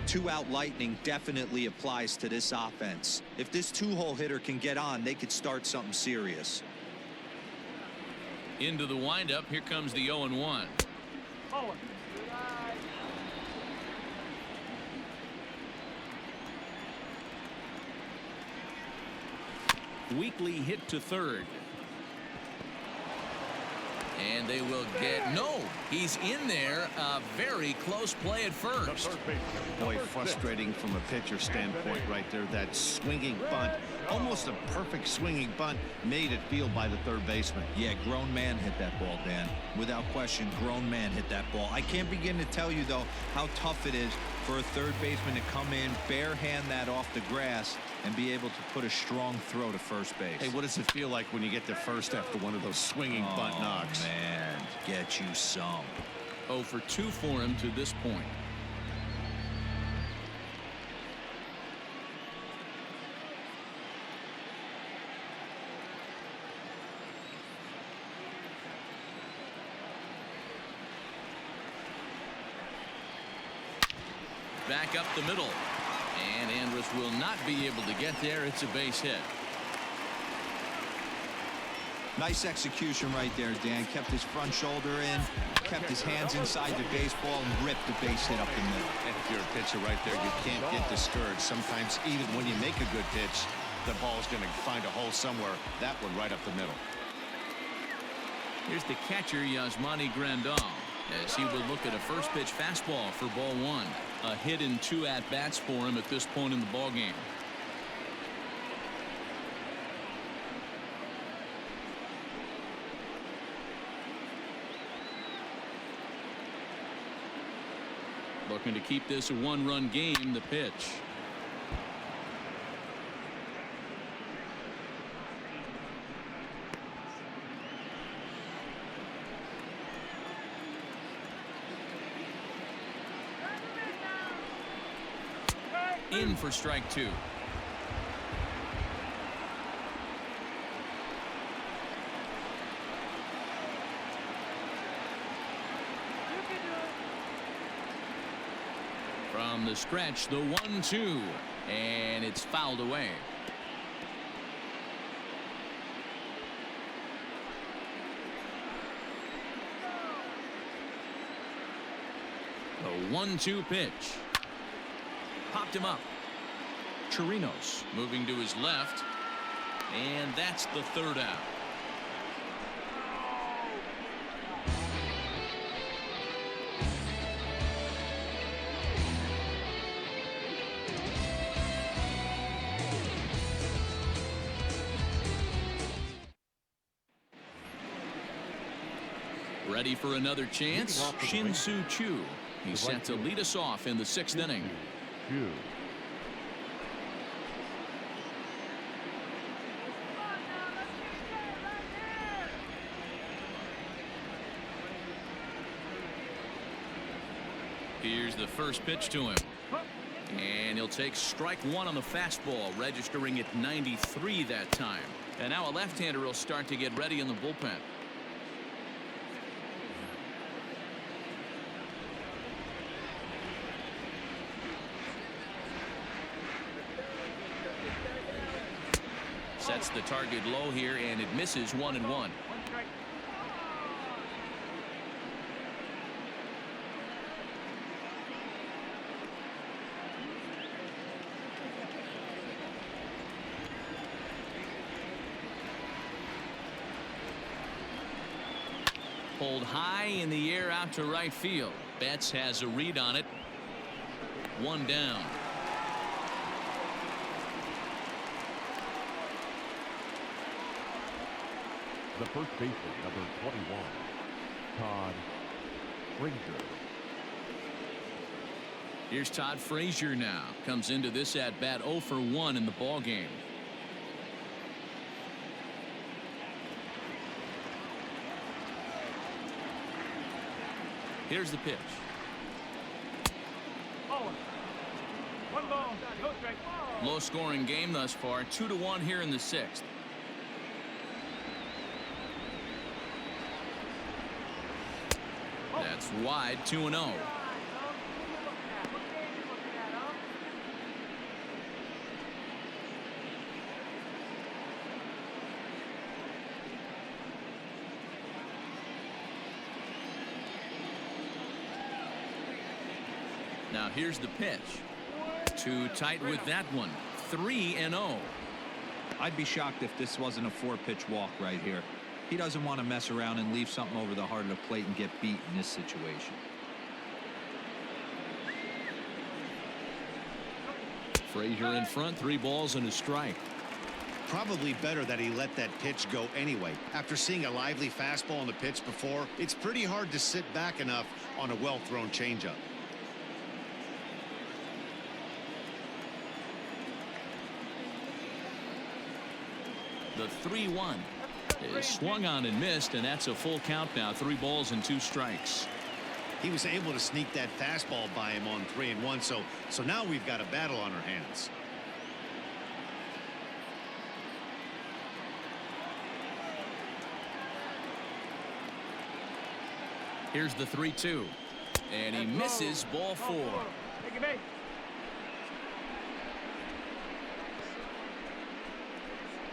2-out lightning definitely applies to this offense. If this 2-hole hitter can get on, they could start something serious. Into the windup. Here comes the 0-1. Weakly hit to third. And they will get, no, he's in there. A very close play at first. Boy, frustrating from a pitcher standpoint right there. That swinging bunt, almost a perfect swinging bunt, made it field by the third baseman. Yeah, grown man hit that ball, Dan. Without question, grown man hit that ball. I can't begin to tell you, though, how tough it is for a third baseman to come in, bare hand that off the grass, and be able to put a strong throw to first base. Hey, what does it feel like when you get to first after one of those swinging bunt knocks? Man, get you some. 0 for 2 for him to this point. Back up the middle. And Andrus will not be able to get there. It's a base hit. Nice execution right there, Dan. Kept his front shoulder in, kept his hands inside the baseball, and ripped the base hit up the middle. And if you're a pitcher right there, you can't get discouraged. Sometimes even when you make a good pitch, the ball's going to find a hole somewhere. That one right up the middle. Here's the catcher, Yasmani Grandal, as he will look at a first pitch fastball for ball 1. A hit in 2 at-bats for him at this point in the ball game. Looking to keep this a 1-run game. The pitch. In for strike 2. From the stretch, the 1-2, and it's fouled away. The 1-2 pitch. Popped him up. Chirinos moving to his left, and that's the 3rd out. Ready for another chance? Shin-Soo Choo. He's set to lead us off in the 6th inning. Here's the first pitch to him. And he'll take strike 1 on the fastball, registering at 93 that time. And now a left-hander will start to get ready in the bullpen. Sets the target low here, and it misses 1-1. Pulled high in the air out to right field. Betts has a read on it. 1 down. The first baseman, number 21, Todd Frazier. Here's Todd Frazier now. Comes into this at-bat 0 for 1 in the ball game. Here's the pitch. Low scoring game thus far. 2-1 here in the 6th. That's wide. 2-0. Now here's the pitch. Too tight with that one. 3-0. I'd be shocked if this wasn't a 4-pitch walk right here. He doesn't want to mess around and leave something over the heart of the plate and get beat in this situation. Frazier in front, 3 balls and a strike. Probably better that he let that pitch go anyway. After seeing a lively fastball on the pitch before, it's pretty hard to sit back enough on a well-thrown changeup. The 3-1 is swung on and missed, and that's a full count now. 3 balls and 2 strikes. He was able to sneak that fastball by him on 3-1, so now we've got a battle on our hands. Here's the 3-2, and he misses. Ball 4.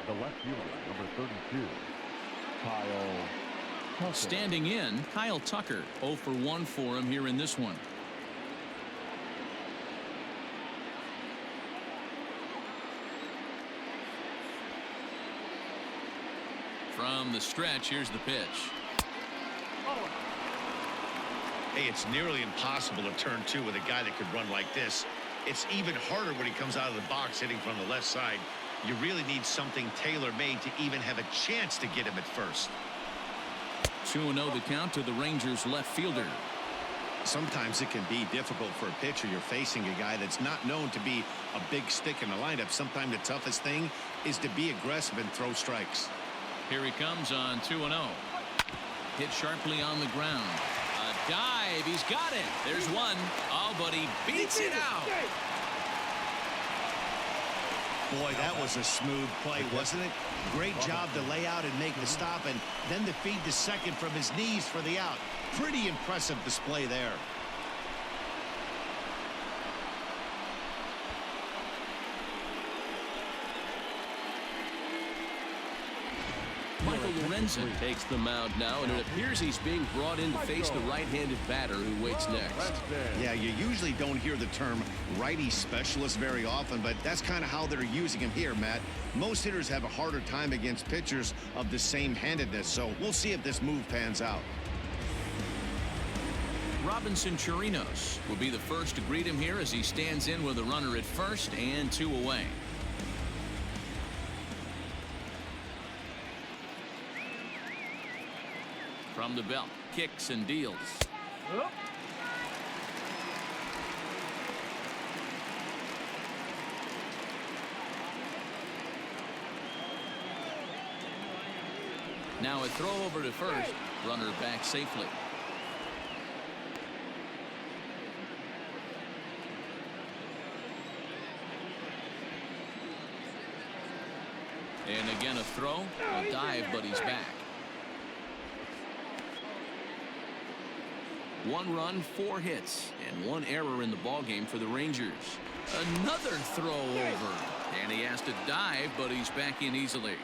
The left fielder, number 32, Kyle Tucker. Standing in, Kyle Tucker. 0 for 1 for him here in this one. From the stretch, here's the pitch. Hey, it's nearly impossible to turn 2 with a guy that could run like this. It's even harder when he comes out of the box hitting from the left side. You really need something tailor-made to even have a chance to get him at first. 2-0 the count to the Rangers left fielder. Sometimes it can be difficult for a pitcher. You're facing a guy that's not known to be a big stick in the lineup. Sometimes the toughest thing is to be aggressive and throw strikes. Here he comes on 2-0. Hit sharply on the ground. A dive. He's got it. There's one. Oh, but he beats it out. Boy, that was a smooth play, wasn't it? Great job to lay out and make the stop, and then to feed the second from his knees for the out. Pretty impressive display there. Michael Lorenzen takes the mound now, and it appears he's being brought in to face the right-handed batter who waits next. Yeah, you usually don't hear the term righty specialist very often, but that's kind of how they're using him here, Matt. Most hitters have a harder time against pitchers of the same handedness, so we'll see if this move pans out. Robinson Chirinos will be the first to greet him here as he stands in with a runner at first and 2 away. From the belt, kicks and deals. Now a throw over to first. Runner back safely. And again a throw, a dive, but he's back. 1 run, 4 hits, and 1 error in the ballgame for the Rangers. Another throw over, and he has to dive, but he's back in easily.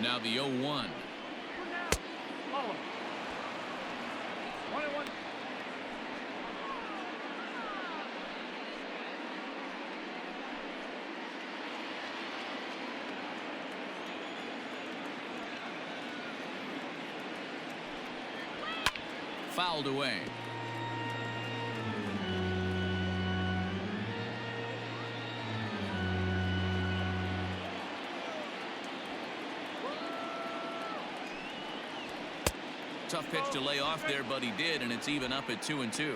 Now the 0-1. Fouled away. Tough pitch to lay off there, but he did, and it's even up at 2-2.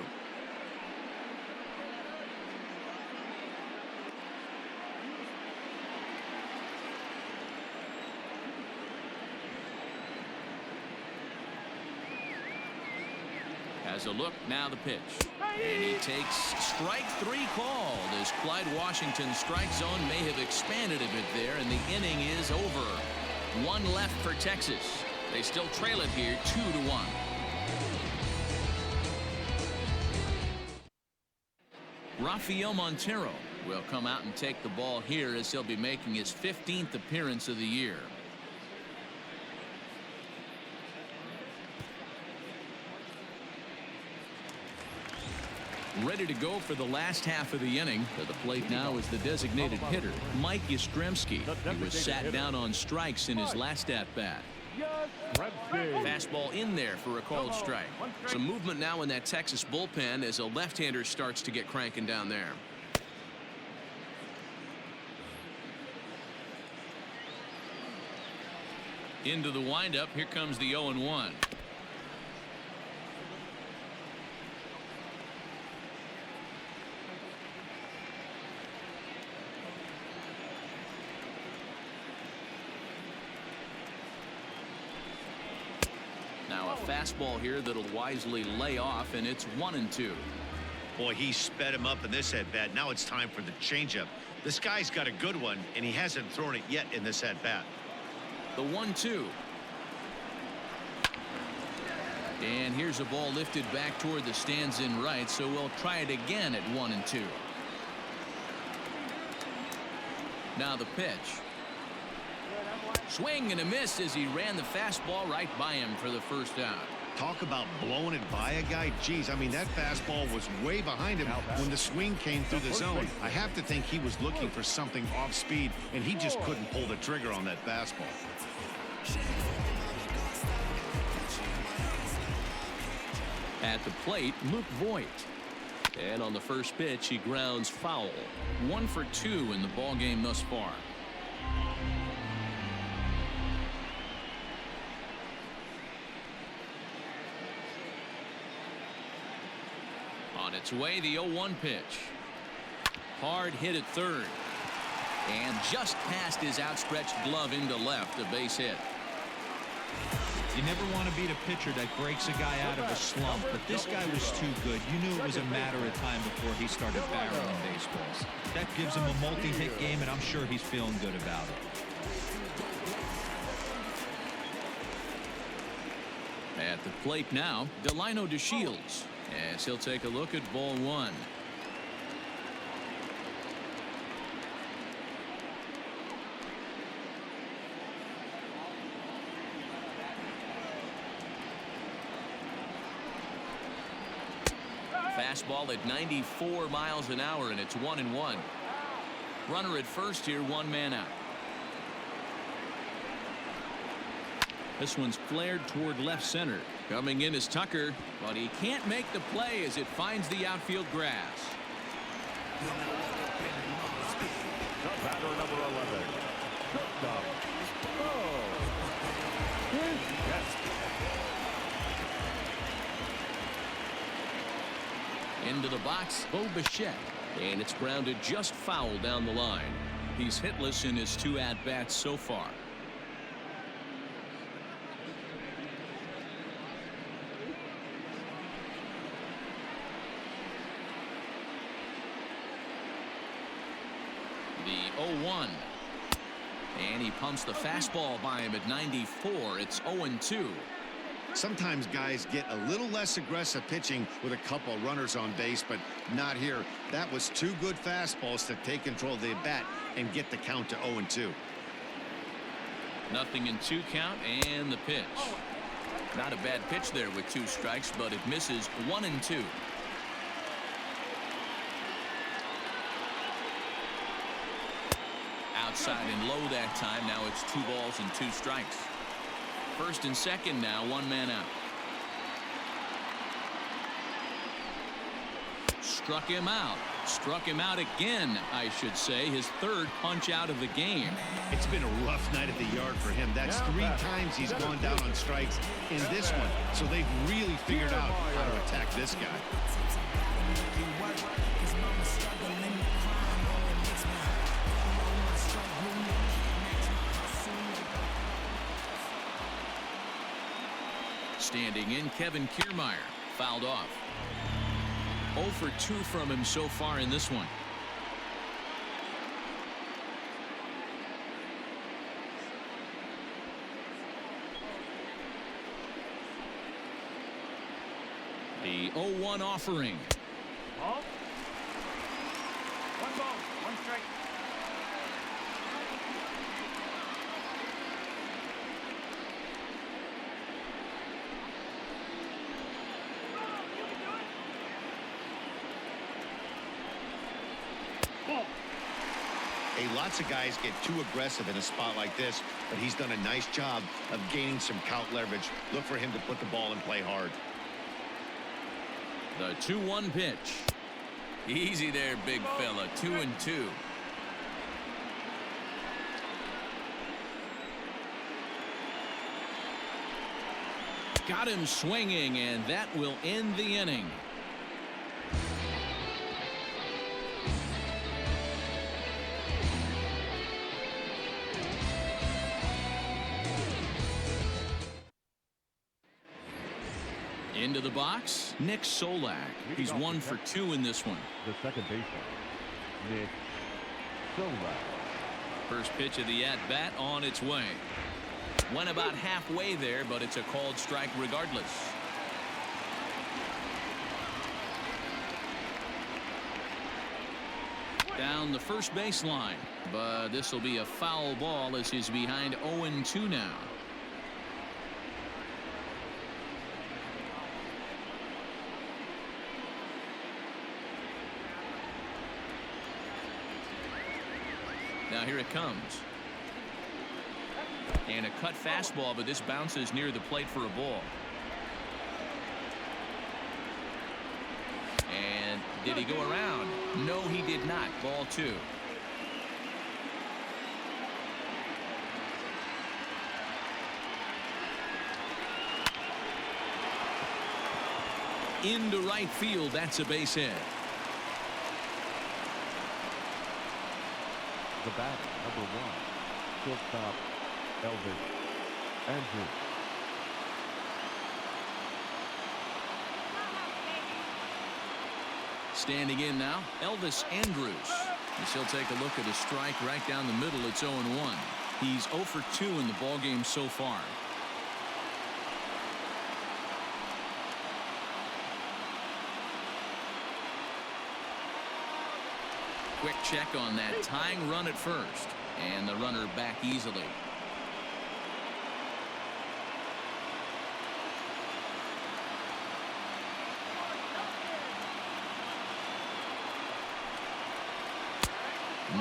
Has a look, now the pitch. And he takes strike 3 called as Clyde Washington's strike zone may have expanded a bit there, and the inning is over. 1 left for Texas. They still trail it here 2-1. Rafael Montero will come out and take the ball here as he'll be making his 15th appearance of the year. Ready to go for the last half of the inning. To the plate now is the designated hitter, Mike Yastrzemski. He was sat down on strikes in his last at-bat. Fastball in there for a called strike. Some movement now in that Texas bullpen as a left-hander starts to get cranking down there. Into the windup. Here comes the 0-1. Now a fastball here that'll wisely lay off, and it's 1-2. Boy, he sped him up in this at-bat. Now it's time for the changeup. This guy's got a good one, and he hasn't thrown it yet in this at-bat. The 1-2. And here's a ball lifted back toward the stands in right, so we'll try it again at 1-2. Now the pitch. Swing and a miss as he ran the fastball right by him for the first out. Talk about blowing it by a guy. Geez, I mean, that fastball was way behind him when the swing came through the zone. I have to think he was looking for something off speed, and he just couldn't pull the trigger on that fastball. At the plate, Luke Voigt. And on the first pitch, he grounds foul. 1 for 2 in the ballgame thus far. On its way, the 0-1 pitch. Hard hit at third. And just past his outstretched glove into left, a base hit. You never want to beat a pitcher that breaks a guy out of a slump, but this guy was too good. You knew it was a matter of time before he started barreling baseballs. That gives him a multi-hit game, and I'm sure he's feeling good about it. At the plate now, Delino DeShields, as he'll take a look at ball 1. Fastball at 94 miles an hour, and it's 1-1. Runner at first here, 1 man out. This one's flared toward left center. Coming in is Tucker, but he can't make the play as it finds the outfield grass. The batter, number 11. Shortstop. Into the box, Bo Bichette, and it's grounded just foul down the line. He's hitless in his 2 at-bats so far. The 0-1. And he pumps the fastball by him at 94. It's 0-2. Sometimes guys get a little less aggressive pitching with a couple runners on base, but not here. That was 2 good fastballs to take control of the bat and get the count to 0-2. Nothing in 2 count, and the pitch. Not a bad pitch there with 2 strikes, but it misses 1-2. Outside and low that time. Now it's 2 balls and 2 strikes. First and second now, 1 man out. Struck him out. Struck him out again, I should say. His 3rd punch out of the game. It's been a rough night at the yard for him. That's 3 times he's gone down on strikes in this one. So they've really figured out how to attack this guy. Standing in, Kevin Kiermaier, fouled off. 0 for 2 from him so far in this one. The 0-1 offering. Ball. 1 ball, 1 strike. Hey, lots of guys get too aggressive in a spot like this, but he's done a nice job of gaining some count leverage. Look for him to put the ball in play hard. The 2-1 pitch. Easy there, big fella. 2-2. Got him swinging, and that will end the inning. Into the box, Nick Solak. He's 1 for 2 in this one. The second baseman, Nick Solak. First pitch of the at-bat on its way. Went about halfway there, but it's a called strike regardless. Down the first baseline, but this will be a foul ball as he's behind 0-2 now. Now here it comes. And a cut fastball, but this bounces near the plate for a ball. And did he go around? No, he did not. Ball 2. Into right field. That's a base hit. The batter, number 1, shortstop, Elvis Andrews. Standing in now, Elvis Andrews. As he'll take a look at a strike right down the middle. It's 0-1. He's 0 for 2 in the ballgame so far. Quick check on that tying run at first, and the runner back easily.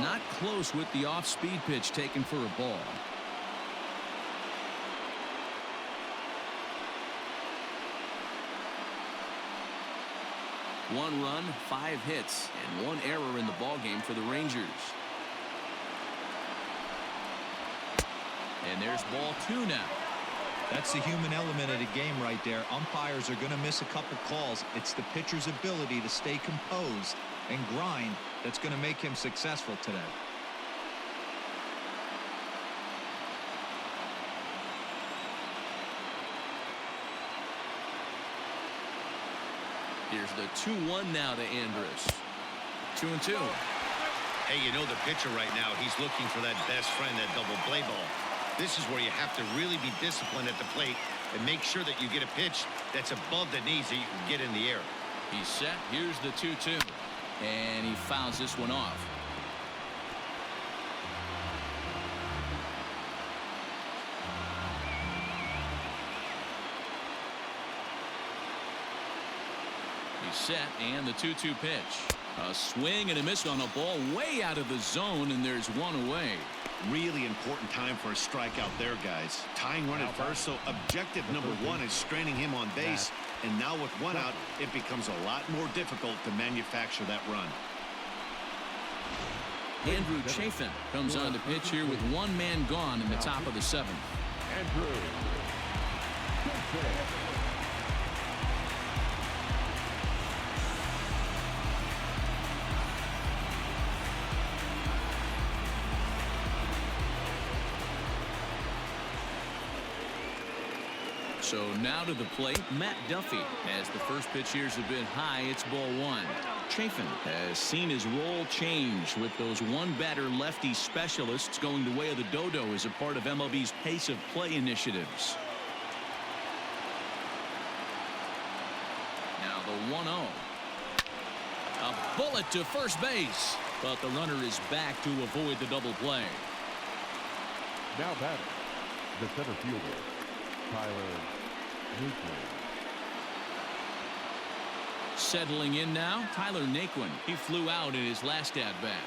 Not close with the off-speed pitch taken for a ball. One run, 5 hits, and 1 error in the ballgame for the Rangers. And there's ball 2 now. That's the human element of the game right there. Umpires are going to miss a couple calls. It's the pitcher's ability to stay composed and grind that's going to make him successful today. Here's the 2-1 now to Andrus. 2-2. Hey, you know the pitcher right now, he's looking for that best friend, that double play ball. This is where you have to really be disciplined at the plate and make sure that you get a pitch that's above the knees that you can get in the air. He's set. Here's the 2-2. And he fouls this one off. He's set, and the 2-2 pitch. A swing and a miss on a ball way out of the zone, and there's one away. Really important time for a strikeout there, guys. Tying run at first, so objective number 1 is straining him on base. And now with 1 out, it becomes a lot more difficult to manufacture that run. Andrew Chafin comes on the pitch here with 1 man gone in the top of the 7th. Andrew Chafin. So now to the plate, Matt Duffy. As the first pitch here's a bit high, it's ball 1. Chafin has seen his role change with those 1-batter lefty specialists going the way of the dodo as a part of MLB's pace of play initiatives. Now the 1-0. A bullet to first base, but the runner is back to avoid the double play. Now batting, the center fielder, Tyler Naquin. Settling in now, Tyler Naquin. He flew out in his last at-bat.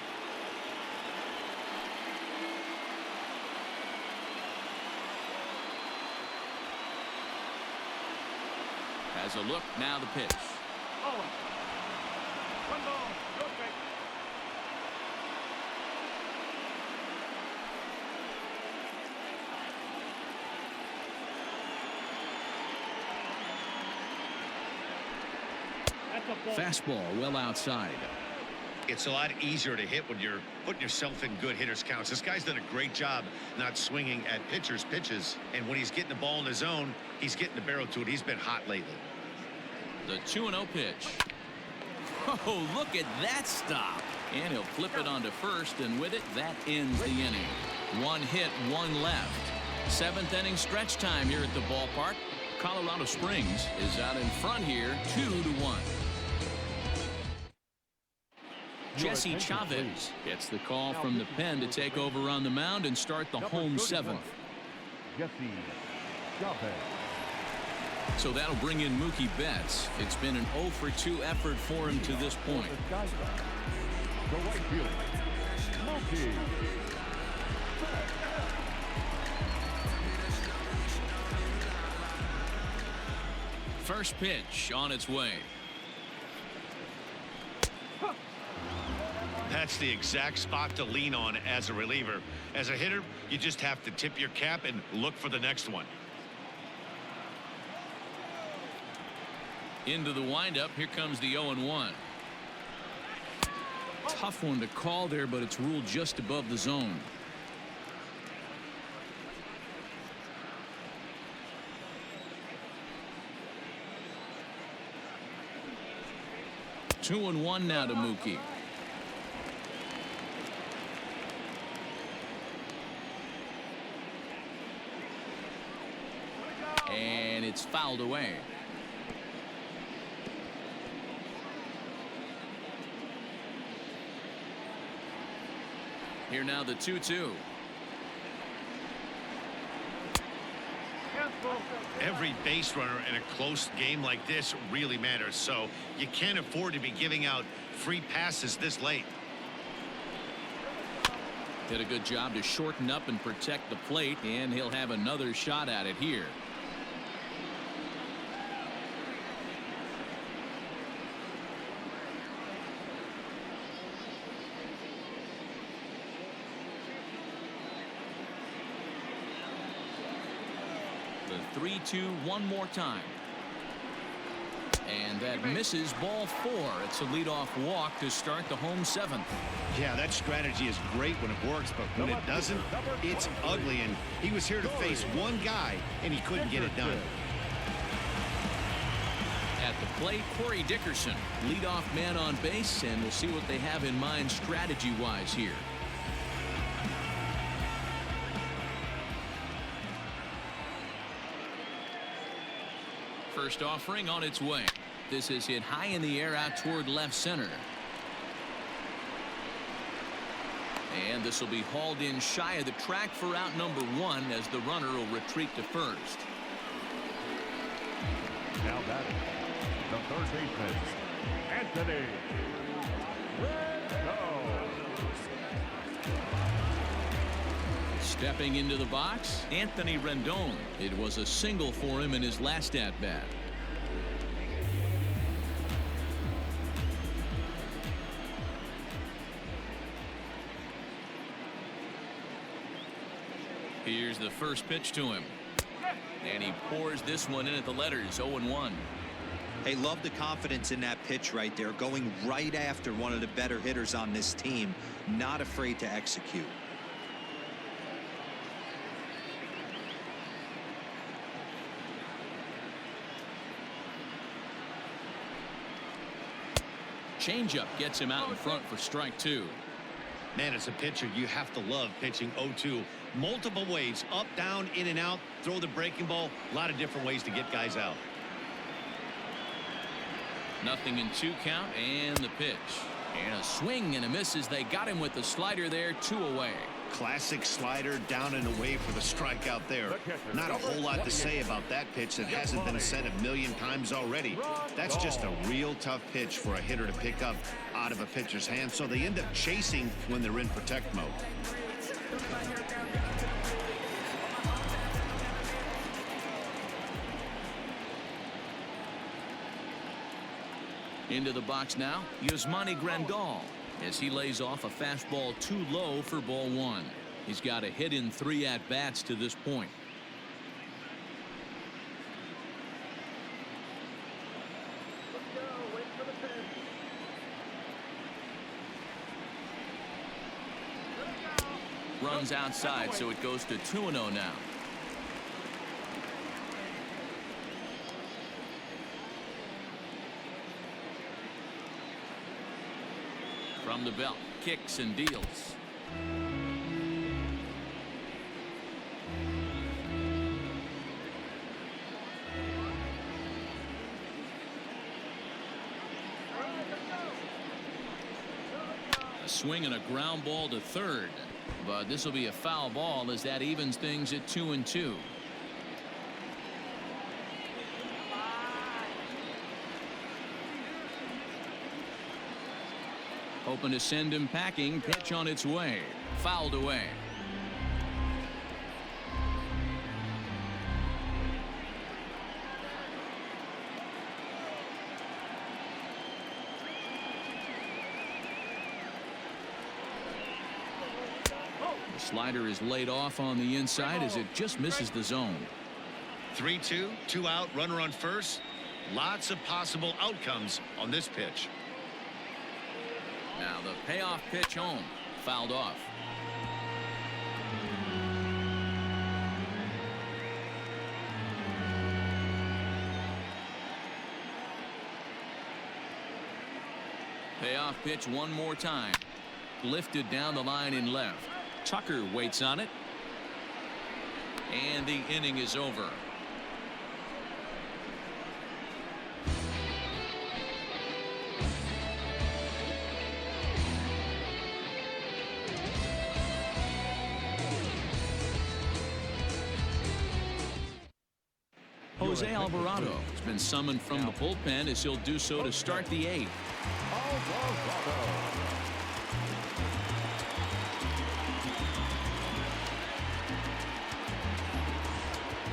Has a look, now the pitch. One ball, no strike. Fastball well outside. It's a lot easier to hit when you're putting yourself in good hitters counts. This guy's done a great job not swinging at pitchers' pitches, and when he's getting the ball in the zone, he's getting the barrel to it. He's been hot lately. The 2-0 pitch. Oh, look at that stop. And he'll flip it onto first, and with it, that ends the inning. One hit, one left. Seventh inning stretch time here at the ballpark. Colorado Springs is out in front here, 2-1. Jesse Chavez gets the call from the pen to take over on the mound and start the home seventh. Jesse Chavez. So that'll bring in Mookie Betts. It's been an 0-for-2 effort for him to this point. The right fielder, Mookie. First pitch on its way. That's the exact spot to lean on as a reliever. As a hitter, you just have to tip your cap and look for the next one. Into the windup. Here comes the 0-1. Tough one to call there, but it's ruled just above the zone. Two and one now to Mookie. And it's fouled away. Here now the 2-2. Every base runner in a close game like this really matters, so you can't afford to be giving out free passes this late. Did a good job to shorten up and protect the plate, and he'll have another shot at it here. The 3-2 one more time. And that misses, ball four. It's a leadoff walk to start the home seventh. Yeah, that strategy is great when it works, but when it doesn't, it's ugly. And he was here to face one guy, and he couldn't get it done. At the plate, Corey Dickerson, leadoff man on base, and we'll see what they have in mind strategy-wise here. First offering on its way. This is hit high in the air out toward left center. And this will be hauled in shy of the track for out number one as the runner will retreat to first. Now batting, the third baseman, Anthony Rendon. Stepping into the box, Anthony Rendon. It was a single for him in his last at-bat. Here's the first pitch to him. And he pours this one in at the letters, 0-1. Hey, love the confidence in that pitch right there, going right after one of the better hitters on this team, not afraid to execute. Changeup gets him out in front for strike two. Man, as a pitcher, you have to love pitching 0-2. Multiple ways, up, down, in and out, throw the breaking ball. A lot of different ways to get guys out. Nothing in 2 count, and the pitch. And a swing and a miss as they got him with the slider there, 2 away. Classic slider down and away for the strikeout there. Not a whole lot to say about that pitch that hasn't been said a million times already. That's just a real tough pitch for a hitter to pick up out of a pitcher's hand, so they end up chasing when they're in protect mode. Into the box now, Yasmani Grandal, as he lays off a fastball too low for ball one. He's got a hit in 3 at-bats to this point. Runs outside, so it goes to 2-0 now. From the belt, kicks and deals. A swing and a ground ball to third. But this will be a foul ball as that evens things at 2-2. Hoping to send him packing. Pitch on its way. Fouled away. The slider is laid off on the inside as it just misses the zone. 3-2, 2 out, runner on first. Lots of possible outcomes on this pitch. Now the payoff pitch home. Fouled off. Payoff pitch one more time. Lifted down the line in left. Tucker waits on it. And the inning is over. Jose Alvarado has been summoned from the bullpen as he'll do so to start the 8th.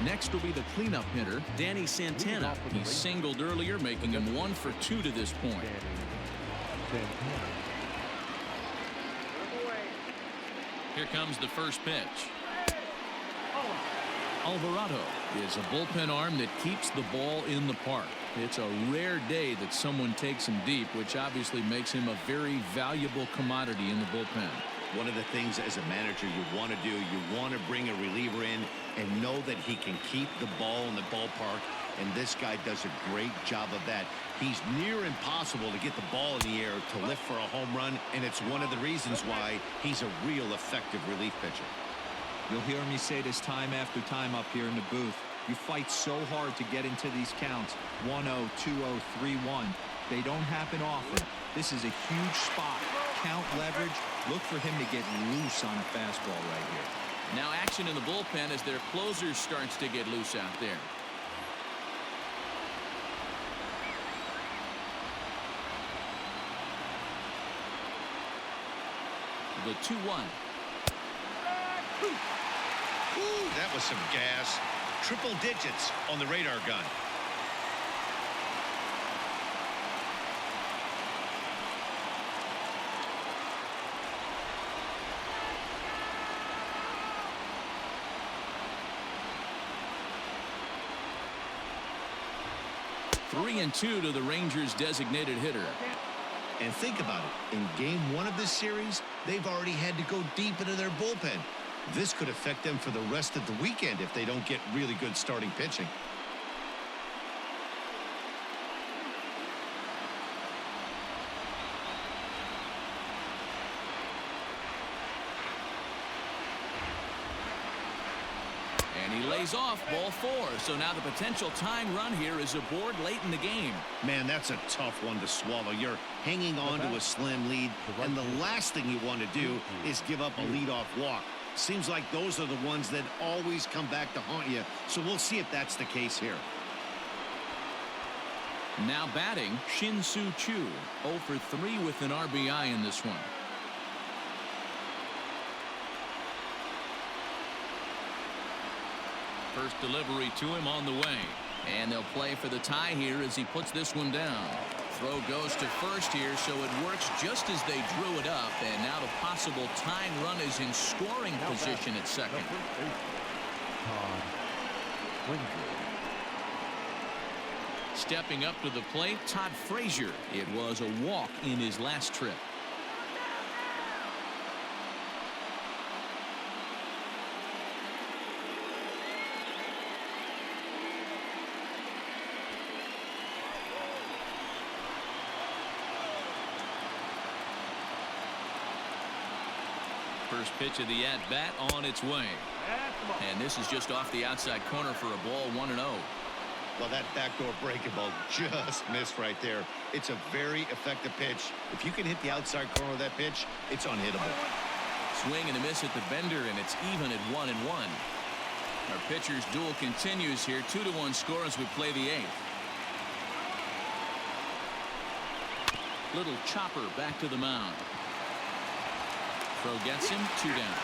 Next will be the cleanup hitter, Danny Santana. He singled earlier, making him 1 for 2 to this point. Here comes the first pitch. Alvarado is a bullpen arm that keeps the ball in the park. It's a rare day that someone takes him deep, which obviously makes him a very valuable commodity in the bullpen. One of the things as a manager you want to do, you want to bring a reliever in and know that he can keep the ball in the ballpark, and this guy does a great job of that. He's near impossible to get the ball in the air to lift for a home run, and it's one of the reasons why he's a real effective relief pitcher. You'll hear me say this time after time up here in the booth. You fight so hard to get into these counts. 1-0, 2-0, 3-1. They don't happen often. This is a huge spot. Count leverage. Look for him to get loose on a fastball right here. Now action in the bullpen as their closer starts to get loose out there. The 2-1. Ooh, that was some gas. Triple digits on the radar gun. Three and 2 to the Rangers' designated hitter. And think about it. In game 1 of this series, they've already had to go deep into their bullpen. This could affect them for the rest of the weekend if they don't get really good starting pitching. And he lays off ball 4. So now the potential tying run here is aboard late in the game. Man, that's a tough one to swallow. You're hanging on to a slim lead, and the last thing you want to do is give up a leadoff walk. Seems like those are the ones that always come back to haunt you. So we'll see if that's the case here. Now batting, Shin-Soo Choo, 0 for 3 with an RBI in this one. First delivery to him on the way. And they'll play for the tie here as he puts this one down. Throw goes to first here, so it works just as they drew it up, and now the possible tying run is in scoring position at second. Stepping up to the plate, Todd Frazier. It was a walk in his last trip. First pitch of the at-bat on its way. And this is just off the outside corner for a ball, 1-0. Well, that backdoor breaking ball just missed right there. It's a very effective pitch. If you can hit the outside corner of that pitch, it's unhittable. Swing and a miss at the bender, and it's even at 1-1. Our pitcher's duel continues here. 2-1 score as we play the 8th. Little chopper back to the mound. Throw gets him, 2 down.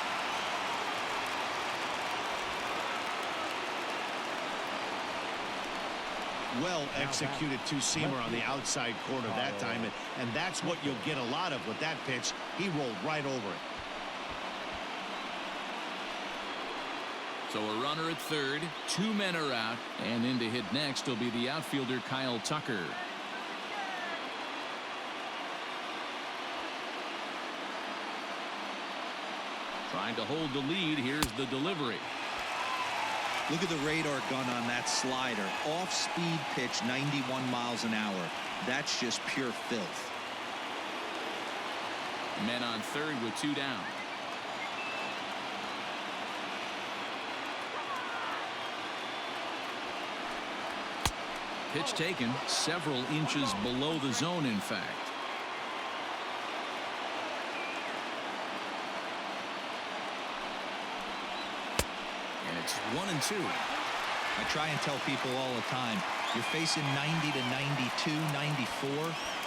Well executed two-seamer on the outside corner that time, and that's what you'll get a lot of with that pitch. He rolled right over it. So a runner at third, 2 men are out, and in to hit next will be the outfielder Kyle Tucker. Trying to hold the lead. Here's the delivery. Look at the radar gun on that slider. Off-speed pitch, 91 miles an hour. That's just pure filth. Men on third with 2 down. Pitch taken several inches below the zone, in fact. And it's 1-2. I try and tell people all the time, you're facing 90 to 92, 94.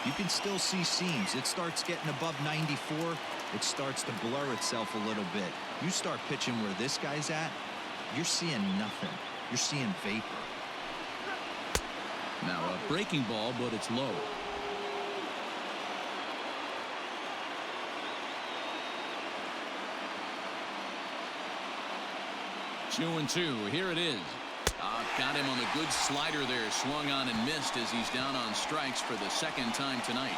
You can still see seams. It starts getting above 94. It starts to blur itself a little bit. You start pitching where this guy's at, you're seeing nothing. You're seeing vapor. Now a breaking ball, but it's low. Two and two. Here it is. Got him on the good slider there. Swung on and missed as he's down on strikes for the second time tonight.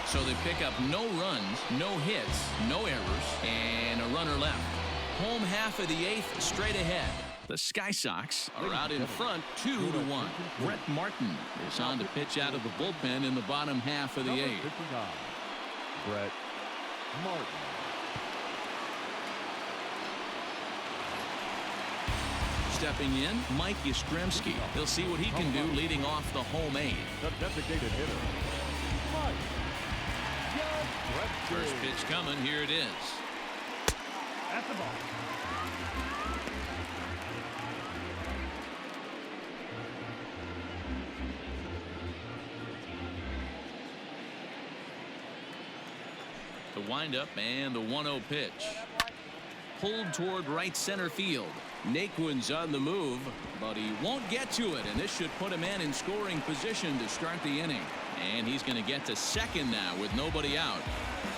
So they pick up no runs, no hits, no errors, and a runner left. Home half of the 8th straight ahead. The Sky Sox are out in front 2-1. Brett Martin is on to pitch out of the bullpen in the bottom half of the 8th. Brett Martin. Stepping in, Mike Yastrzemski. He'll see what he can do leading off the home 8th. The designated hitter, Mike Yastrzemski. First pitch coming. Here it is. At the ball. The windup and the 1-0 pitch. Pulled toward right center field. Naquin's on the move, but he won't get to it, and this should put a man in scoring position to start the inning. And he's going to get to second now with nobody out.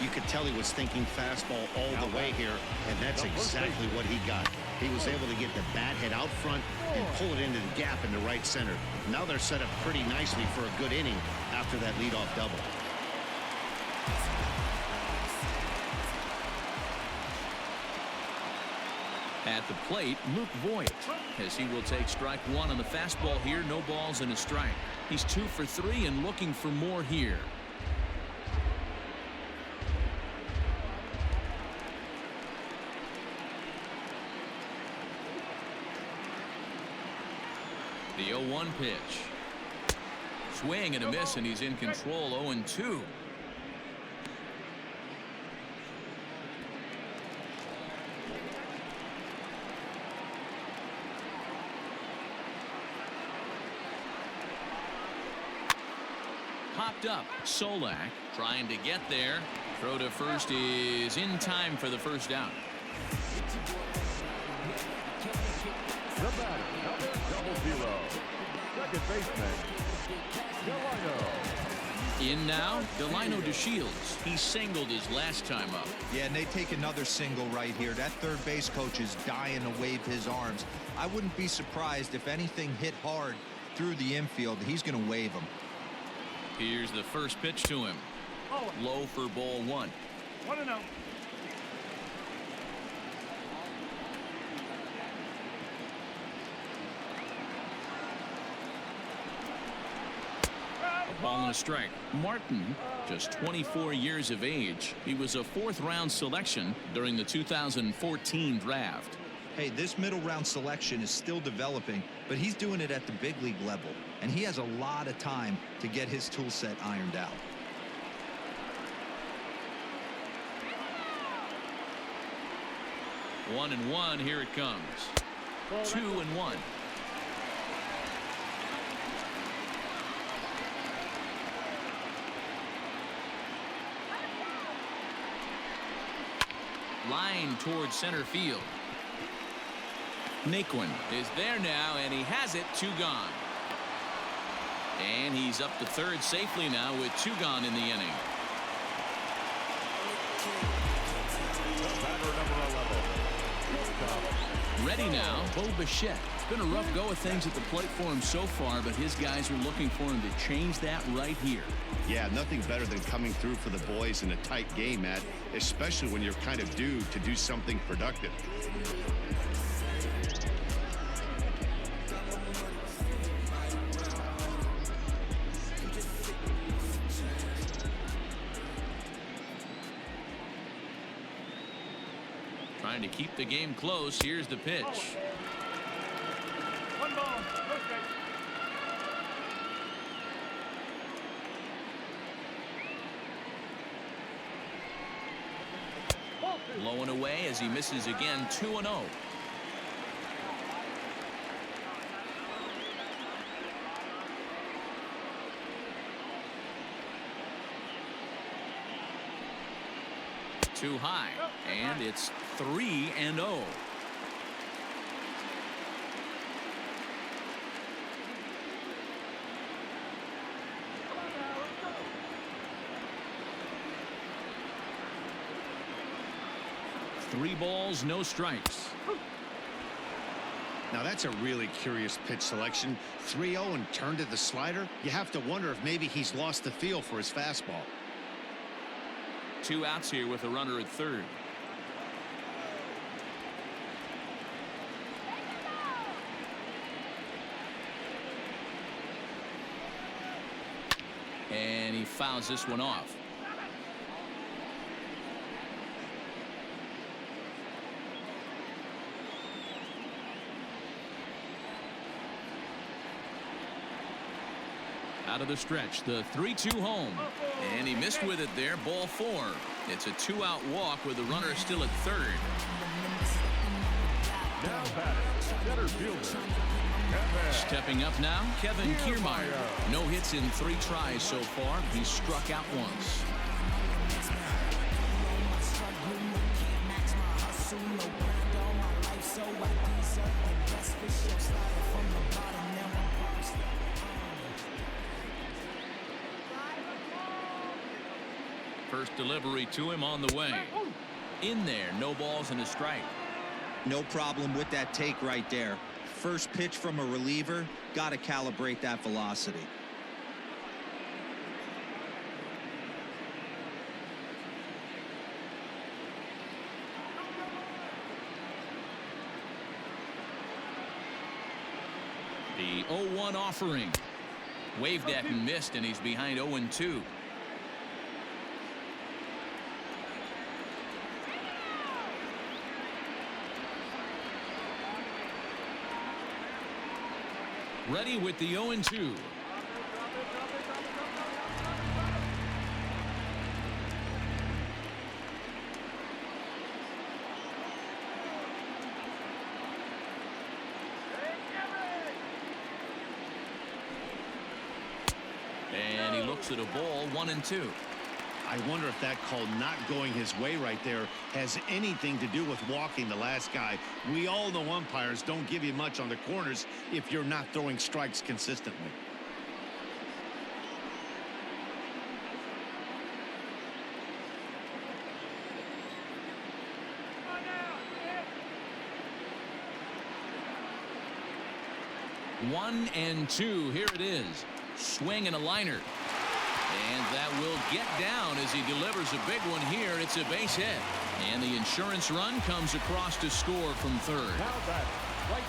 You could tell he was thinking fastball all the way here, and that's exactly what he got. He was able to get the bat head out front and pull it into the gap in the right center. Now they're set up pretty nicely for a good inning after that leadoff double. At the plate, Luke Voigt, as he will take strike 1 on the fastball here. No balls and a strike. He's 2 for 3 and looking for more here. The 0-1 pitch. Swing and a miss, and he's in control. 0-2. Popped up. Solak trying to get there. Throw to first is in time for the first out. The batter, number 00. Second baseman, Delano. In now, Delino DeShields. He singled his last time up. Yeah, and they take another single right here. That third base coach is dying to wave his arms. I wouldn't be surprised if anything hit hard through the infield. He's going to wave them. Here's the first pitch to him. Low for ball one. 1-0. Ball and a strike. Martin, just 24 years of age. He was a fourth-round selection during the 2014 draft. Hey, this middle round selection is still developing, but he's doing it at the big league level, and he has a lot of time to get his tool set ironed out. One and one, here it comes. 2-1. Line towards center field. Naquin is there now, and he has it. 2 gone. And he's up to third safely now with 2 gone in the inning. Ready now, Bo Bichette. It's been a rough go of things at the plate for him so far, but his guys are looking for him to change that right here. Yeah, nothing better than coming through for the boys in a tight game, Matt, especially when you're kind of due to do something productive. Trying to keep the game close. Here's the pitch. 1 ball, no strike. Low and away as he misses again. 2-0. Too high, and it's 3-0. Three balls, no strikes. Now that's a really curious pitch selection. 3-0 and turned to the slider. You have to wonder if maybe he's lost the feel for his fastball. 2 outs here with a runner at third. And he fouls this one off. Out of the stretch, the 3-2 home. And he missed with it there, ball 4. It's a 2-out walk with the runner still at third. Now batting, center fielder, Kevin. Stepping up now, Kevin Kiermaier. No hits in 3 tries so far. He's struck out once. First delivery to him on the way. In there, no balls and a strike. No problem with that take right there. First pitch from a reliever, got to calibrate that velocity. The 0-1 offering. Waved at and missed, and he's behind 0-2. Ready with the 0-2. And he looks at a ball, 1-2. I wonder if that call not going his way right there has anything to do with walking the last guy. We all know umpires don't give you much on the corners if you're not throwing strikes consistently. 1-2. Here it is. Swing and a liner. And that will get down as he delivers a big one here. It's a base hit. And the insurance run comes across to score from third.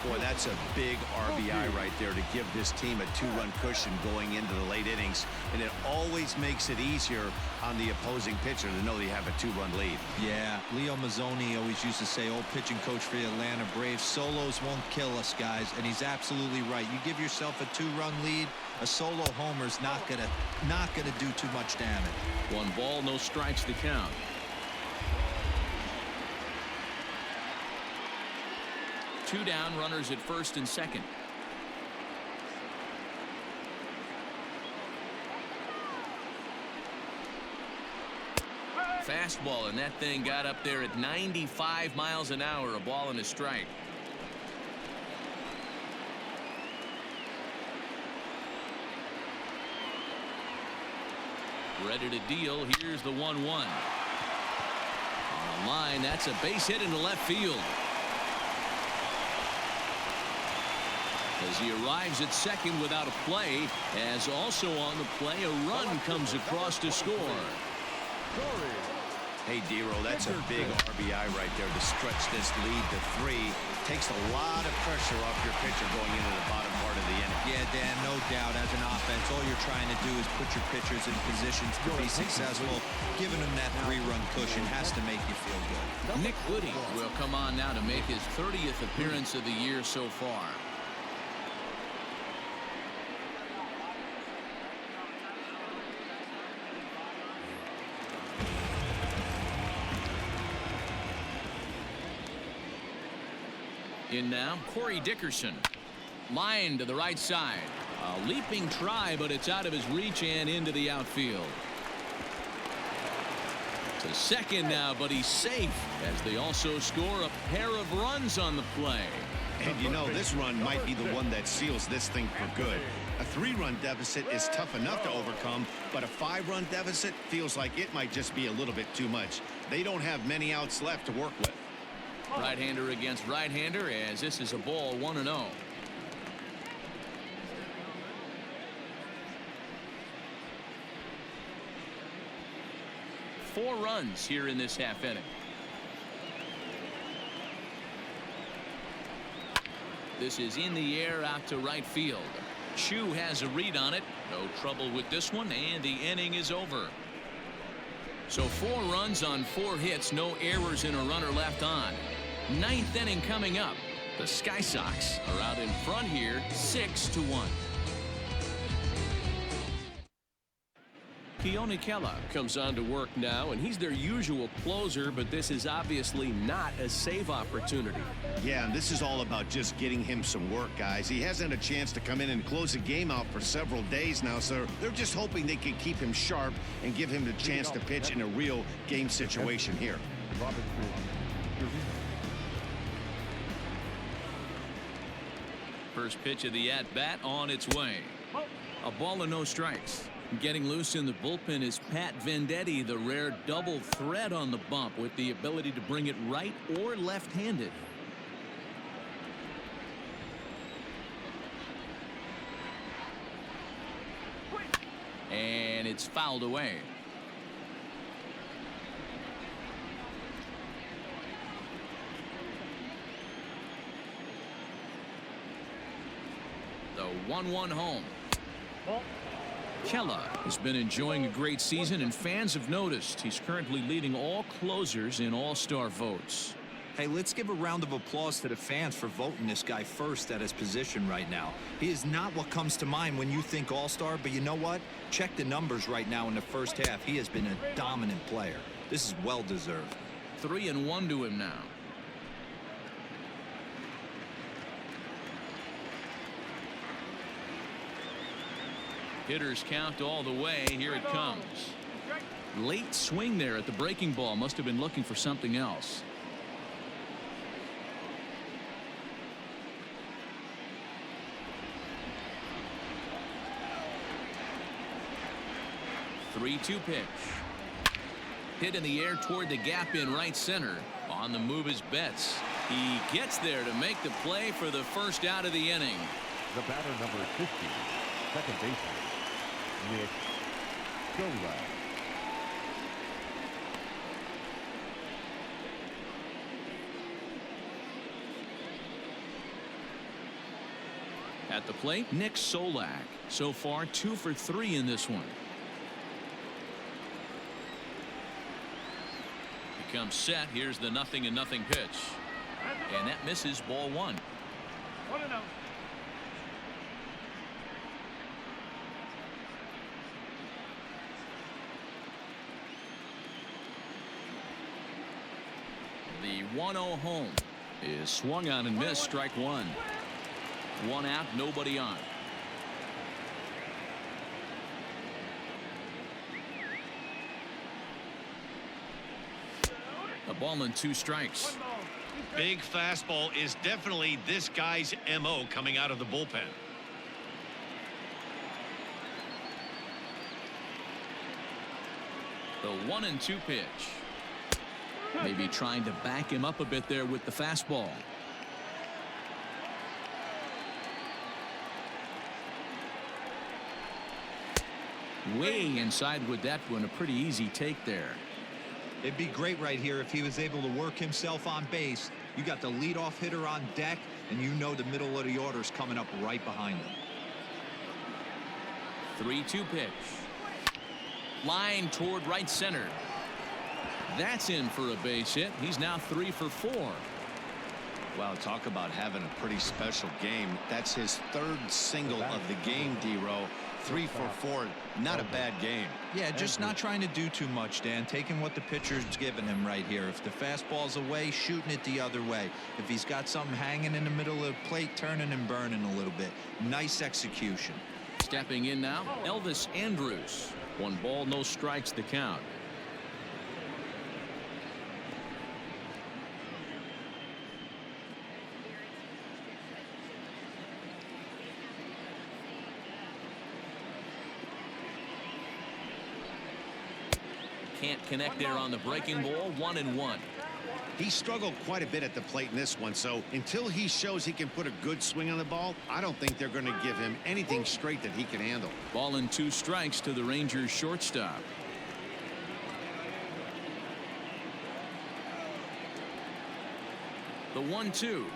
Boy, that's a big RBI right there to give this team a 2-run cushion going into the late innings. And it always makes it easier on the opposing pitcher to know they have a 2-run lead. Yeah, Leo Mazzoni always used to say, old pitching coach for the Atlanta Braves, solos won't kill us, guys. And he's absolutely right. You give yourself a 2-run lead, a solo homer's not gonna do too much damage. 1 ball, no strikes to count. Two down, runners at first and second. Fastball, and that thing got up there at 95 miles an hour. A ball and a strike. Ready to deal. Here's the 1-1. On the line, that's a base hit into left field. As he arrives at second without a play, as also on the play, a run comes across to score. Hey, Dero, that's a big RBI right there to stretch this lead to 3. Takes a lot of pressure off your pitcher going into the bottom part of the inning. Yeah, Dan, no doubt. As an offense, all you're trying to do is put your pitchers in positions to be successful. Giving them that 3-run cushion has to make you feel good. Nick Goody will come on now to make his 30th appearance of the year so far. In now, Corey Dickerson. Line to the right side. A leaping try, but it's out of his reach and into the outfield. To second now, but he's safe as they also score a pair of runs on the play. And you know, this run might be the one that seals this thing for good. A 3-run deficit is tough enough to overcome, but a 5-run deficit feels like it might just be a little bit too much. They don't have many outs left to work with. Right-hander against right-hander, as this is a ball 1-0. Four runs here in this half inning. This is in the air out to right field. Chu has a read on it. No trouble with this one, and the inning is over. So 4 runs on 4 hits, no errors and a runner left on. 9th inning coming up. The Sky Sox are out in front here, 6-1. Keone Kela comes on to work now, and he's their usual closer, but this is obviously not a save opportunity. Yeah, and this is all about just getting him some work, guys. He hasn't had a chance to come in and close the game out for several days now, so they're just hoping they can keep him sharp and give him the chance to pitch in a real game situation here. First pitch of the at-bat on its way. A ball and no strikes. Getting loose in the bullpen is Pat Venditti, the rare double threat on the bump with the ability to bring it right or left-handed. And it's fouled away. The 1-1 home. Kela has been enjoying a great season, and fans have noticed he's currently leading all closers in all-star votes. Hey, let's give a round of applause to the fans for voting this guy first at his position right now. He is not what comes to mind when you think all-star, but you know what? Check the numbers right now in the first half. He has been a dominant player. This is well-deserved. 3-1 to him now. Hitters count all the way. Here it comes. Late swing there at the breaking ball. Must have been looking for something else. Three-two pitch. Hit in the air toward the gap in right center. On the move is Betts. He gets there to make the play for the first out of the inning. The batter number 50, second baseman, Nick Solak. At the plate, Nick Solak. So far, 2 for 3 in this one. He comes set. Here's the 0-0 pitch. And that misses, ball 1. The 1-0 home is swung on and missed, strike 1. 1 out, nobody on. A ball and 2 strikes. Big fastball is definitely this guy's MO coming out of the bullpen. The 1-2 pitch. Maybe trying to back him up a bit there with the fastball. Way inside with that one. A pretty easy take there. It'd be great right here if he was able to work himself on base. You got the leadoff hitter on deck, and you know the middle of the order is coming up right behind him. 3-2 pitch. Line toward right center. That's in for a base hit. He's now 3 for 4. Wow, talk about having a pretty special game. That's his 3rd single of the game, D-Row. 3 for 4. Not a bad game. Yeah, just not trying to do too much, Dan. Taking what the pitcher's giving him right here. If the fastball's away, shooting it the other way. If he's got something hanging in the middle of the plate, turning and burning a little bit. Nice execution. Stepping in now, Elvis Andrus. 1 ball, no strikes, the count. Can't connect there on the breaking ball. 1-1. He struggled quite a bit at the plate in this one, so until he shows he can put a good swing on the ball, I don't think they're going to give him anything straight that he can handle. Ball and 2 strikes to the Rangers shortstop. The 1-2.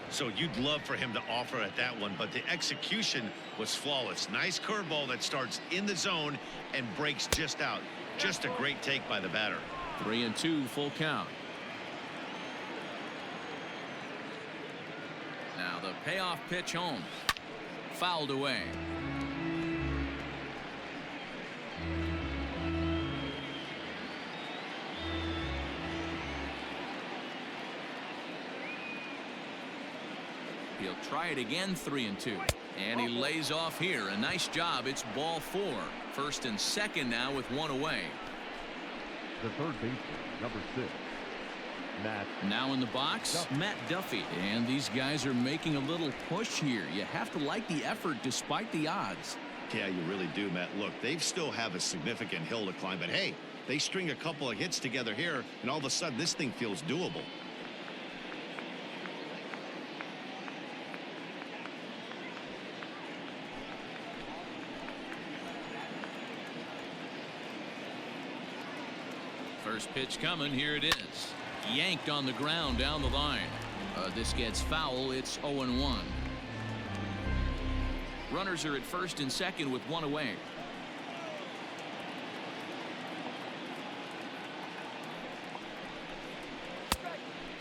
So you'd love for him to offer at that one, but the execution was flawless. Nice curveball that starts in the zone and breaks just out. Just a great take by the batter. 3-2, full count. Now the payoff pitch home. Fouled away. He'll try it again. 3-2. And he lays off here. A nice job. It's ball 4. First and second now with 1 away. The third baseman, number 6, Matt. Now in the box, Matt Duffy. And these guys are making a little push here. You have to like the effort despite the odds. Yeah, you really do, Matt. Look, they still have a significant hill to climb, but hey, they string a couple of hits together here, and all of a sudden this thing feels doable. First pitch coming. Here it is. Yanked on the ground down the line. This gets foul. It's 0-1. Runners are at first and second with 1 away.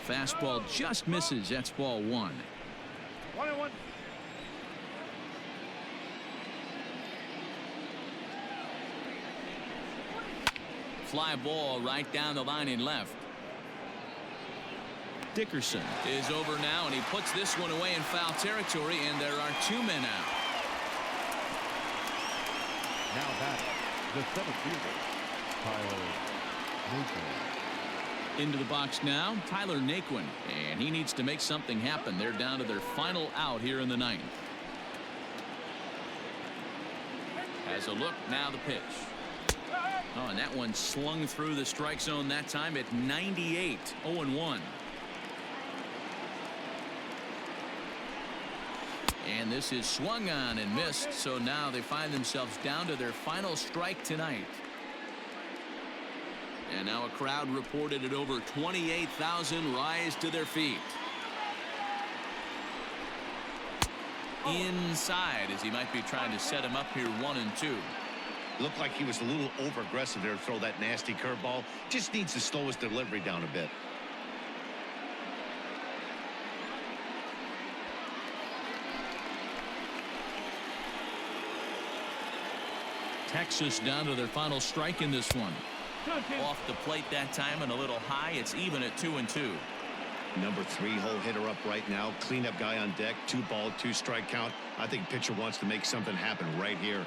Fastball just misses. That's ball 1. 1-1. Fly ball right down the line in left. Dickerson is over now, and he puts this one away in foul territory, and there are 2 men out. Now back, the 7th fielder, Tyler Naquin. Into the box now, Tyler Naquin, and he needs to make something happen. They're down to their final out here in the 9th. Has a look, now the pitch. Oh, and that one slung through the strike zone that time at 98. 0-1. And this is swung on and missed, so now they find themselves down to their final strike tonight. And now a crowd reported at over 28,000 rise to their feet. Inside, as he might be trying to set him up here 1-2. Looked like he was a little over aggressive there to throw that nasty curveball. Just needs to slow his delivery down a bit. Texas down to their final strike in this one. Off the plate that time and a little high. It's even at 2-2. Number 3-hole hitter up right now. Cleanup guy on deck. 2-ball, 2-strike count. I think pitcher wants to make something happen right here.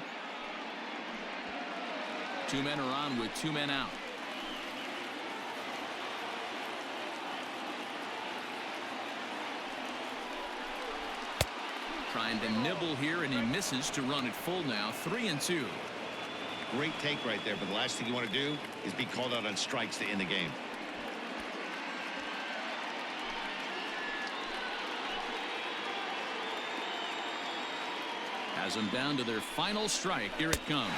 2 men are on with 2 men out. Trying to nibble here, and he misses to run it full now. 3-2. Great take right there, but the last thing you want to do is be called out on strikes to end the game. Has them down to their final strike. Here it comes.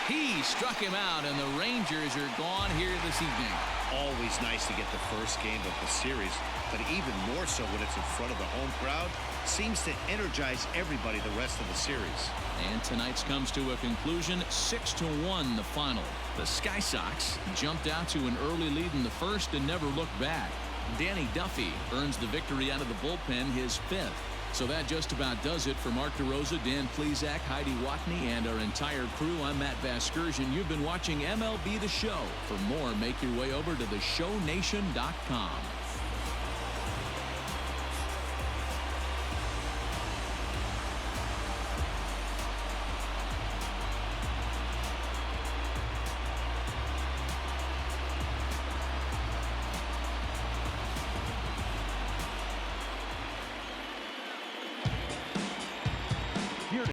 He struck him out, and the Rangers are gone here this evening. Always nice to get the first game of the series, but even more so when it's in front of the home crowd. Seems to energize everybody the rest of the series. And tonight's comes to a conclusion. 6-1 the final. The Sky Sox jumped out to an early lead in the first and never looked back. Danny Duffy earns the victory out of the bullpen, his 5th. So that just about does it for Mark DeRosa, Dan Plesac, Heidi Watney, and our entire crew. I'm Matt Vasgersian. You've been watching MLB The Show. For more, make your way over to theshownation.com.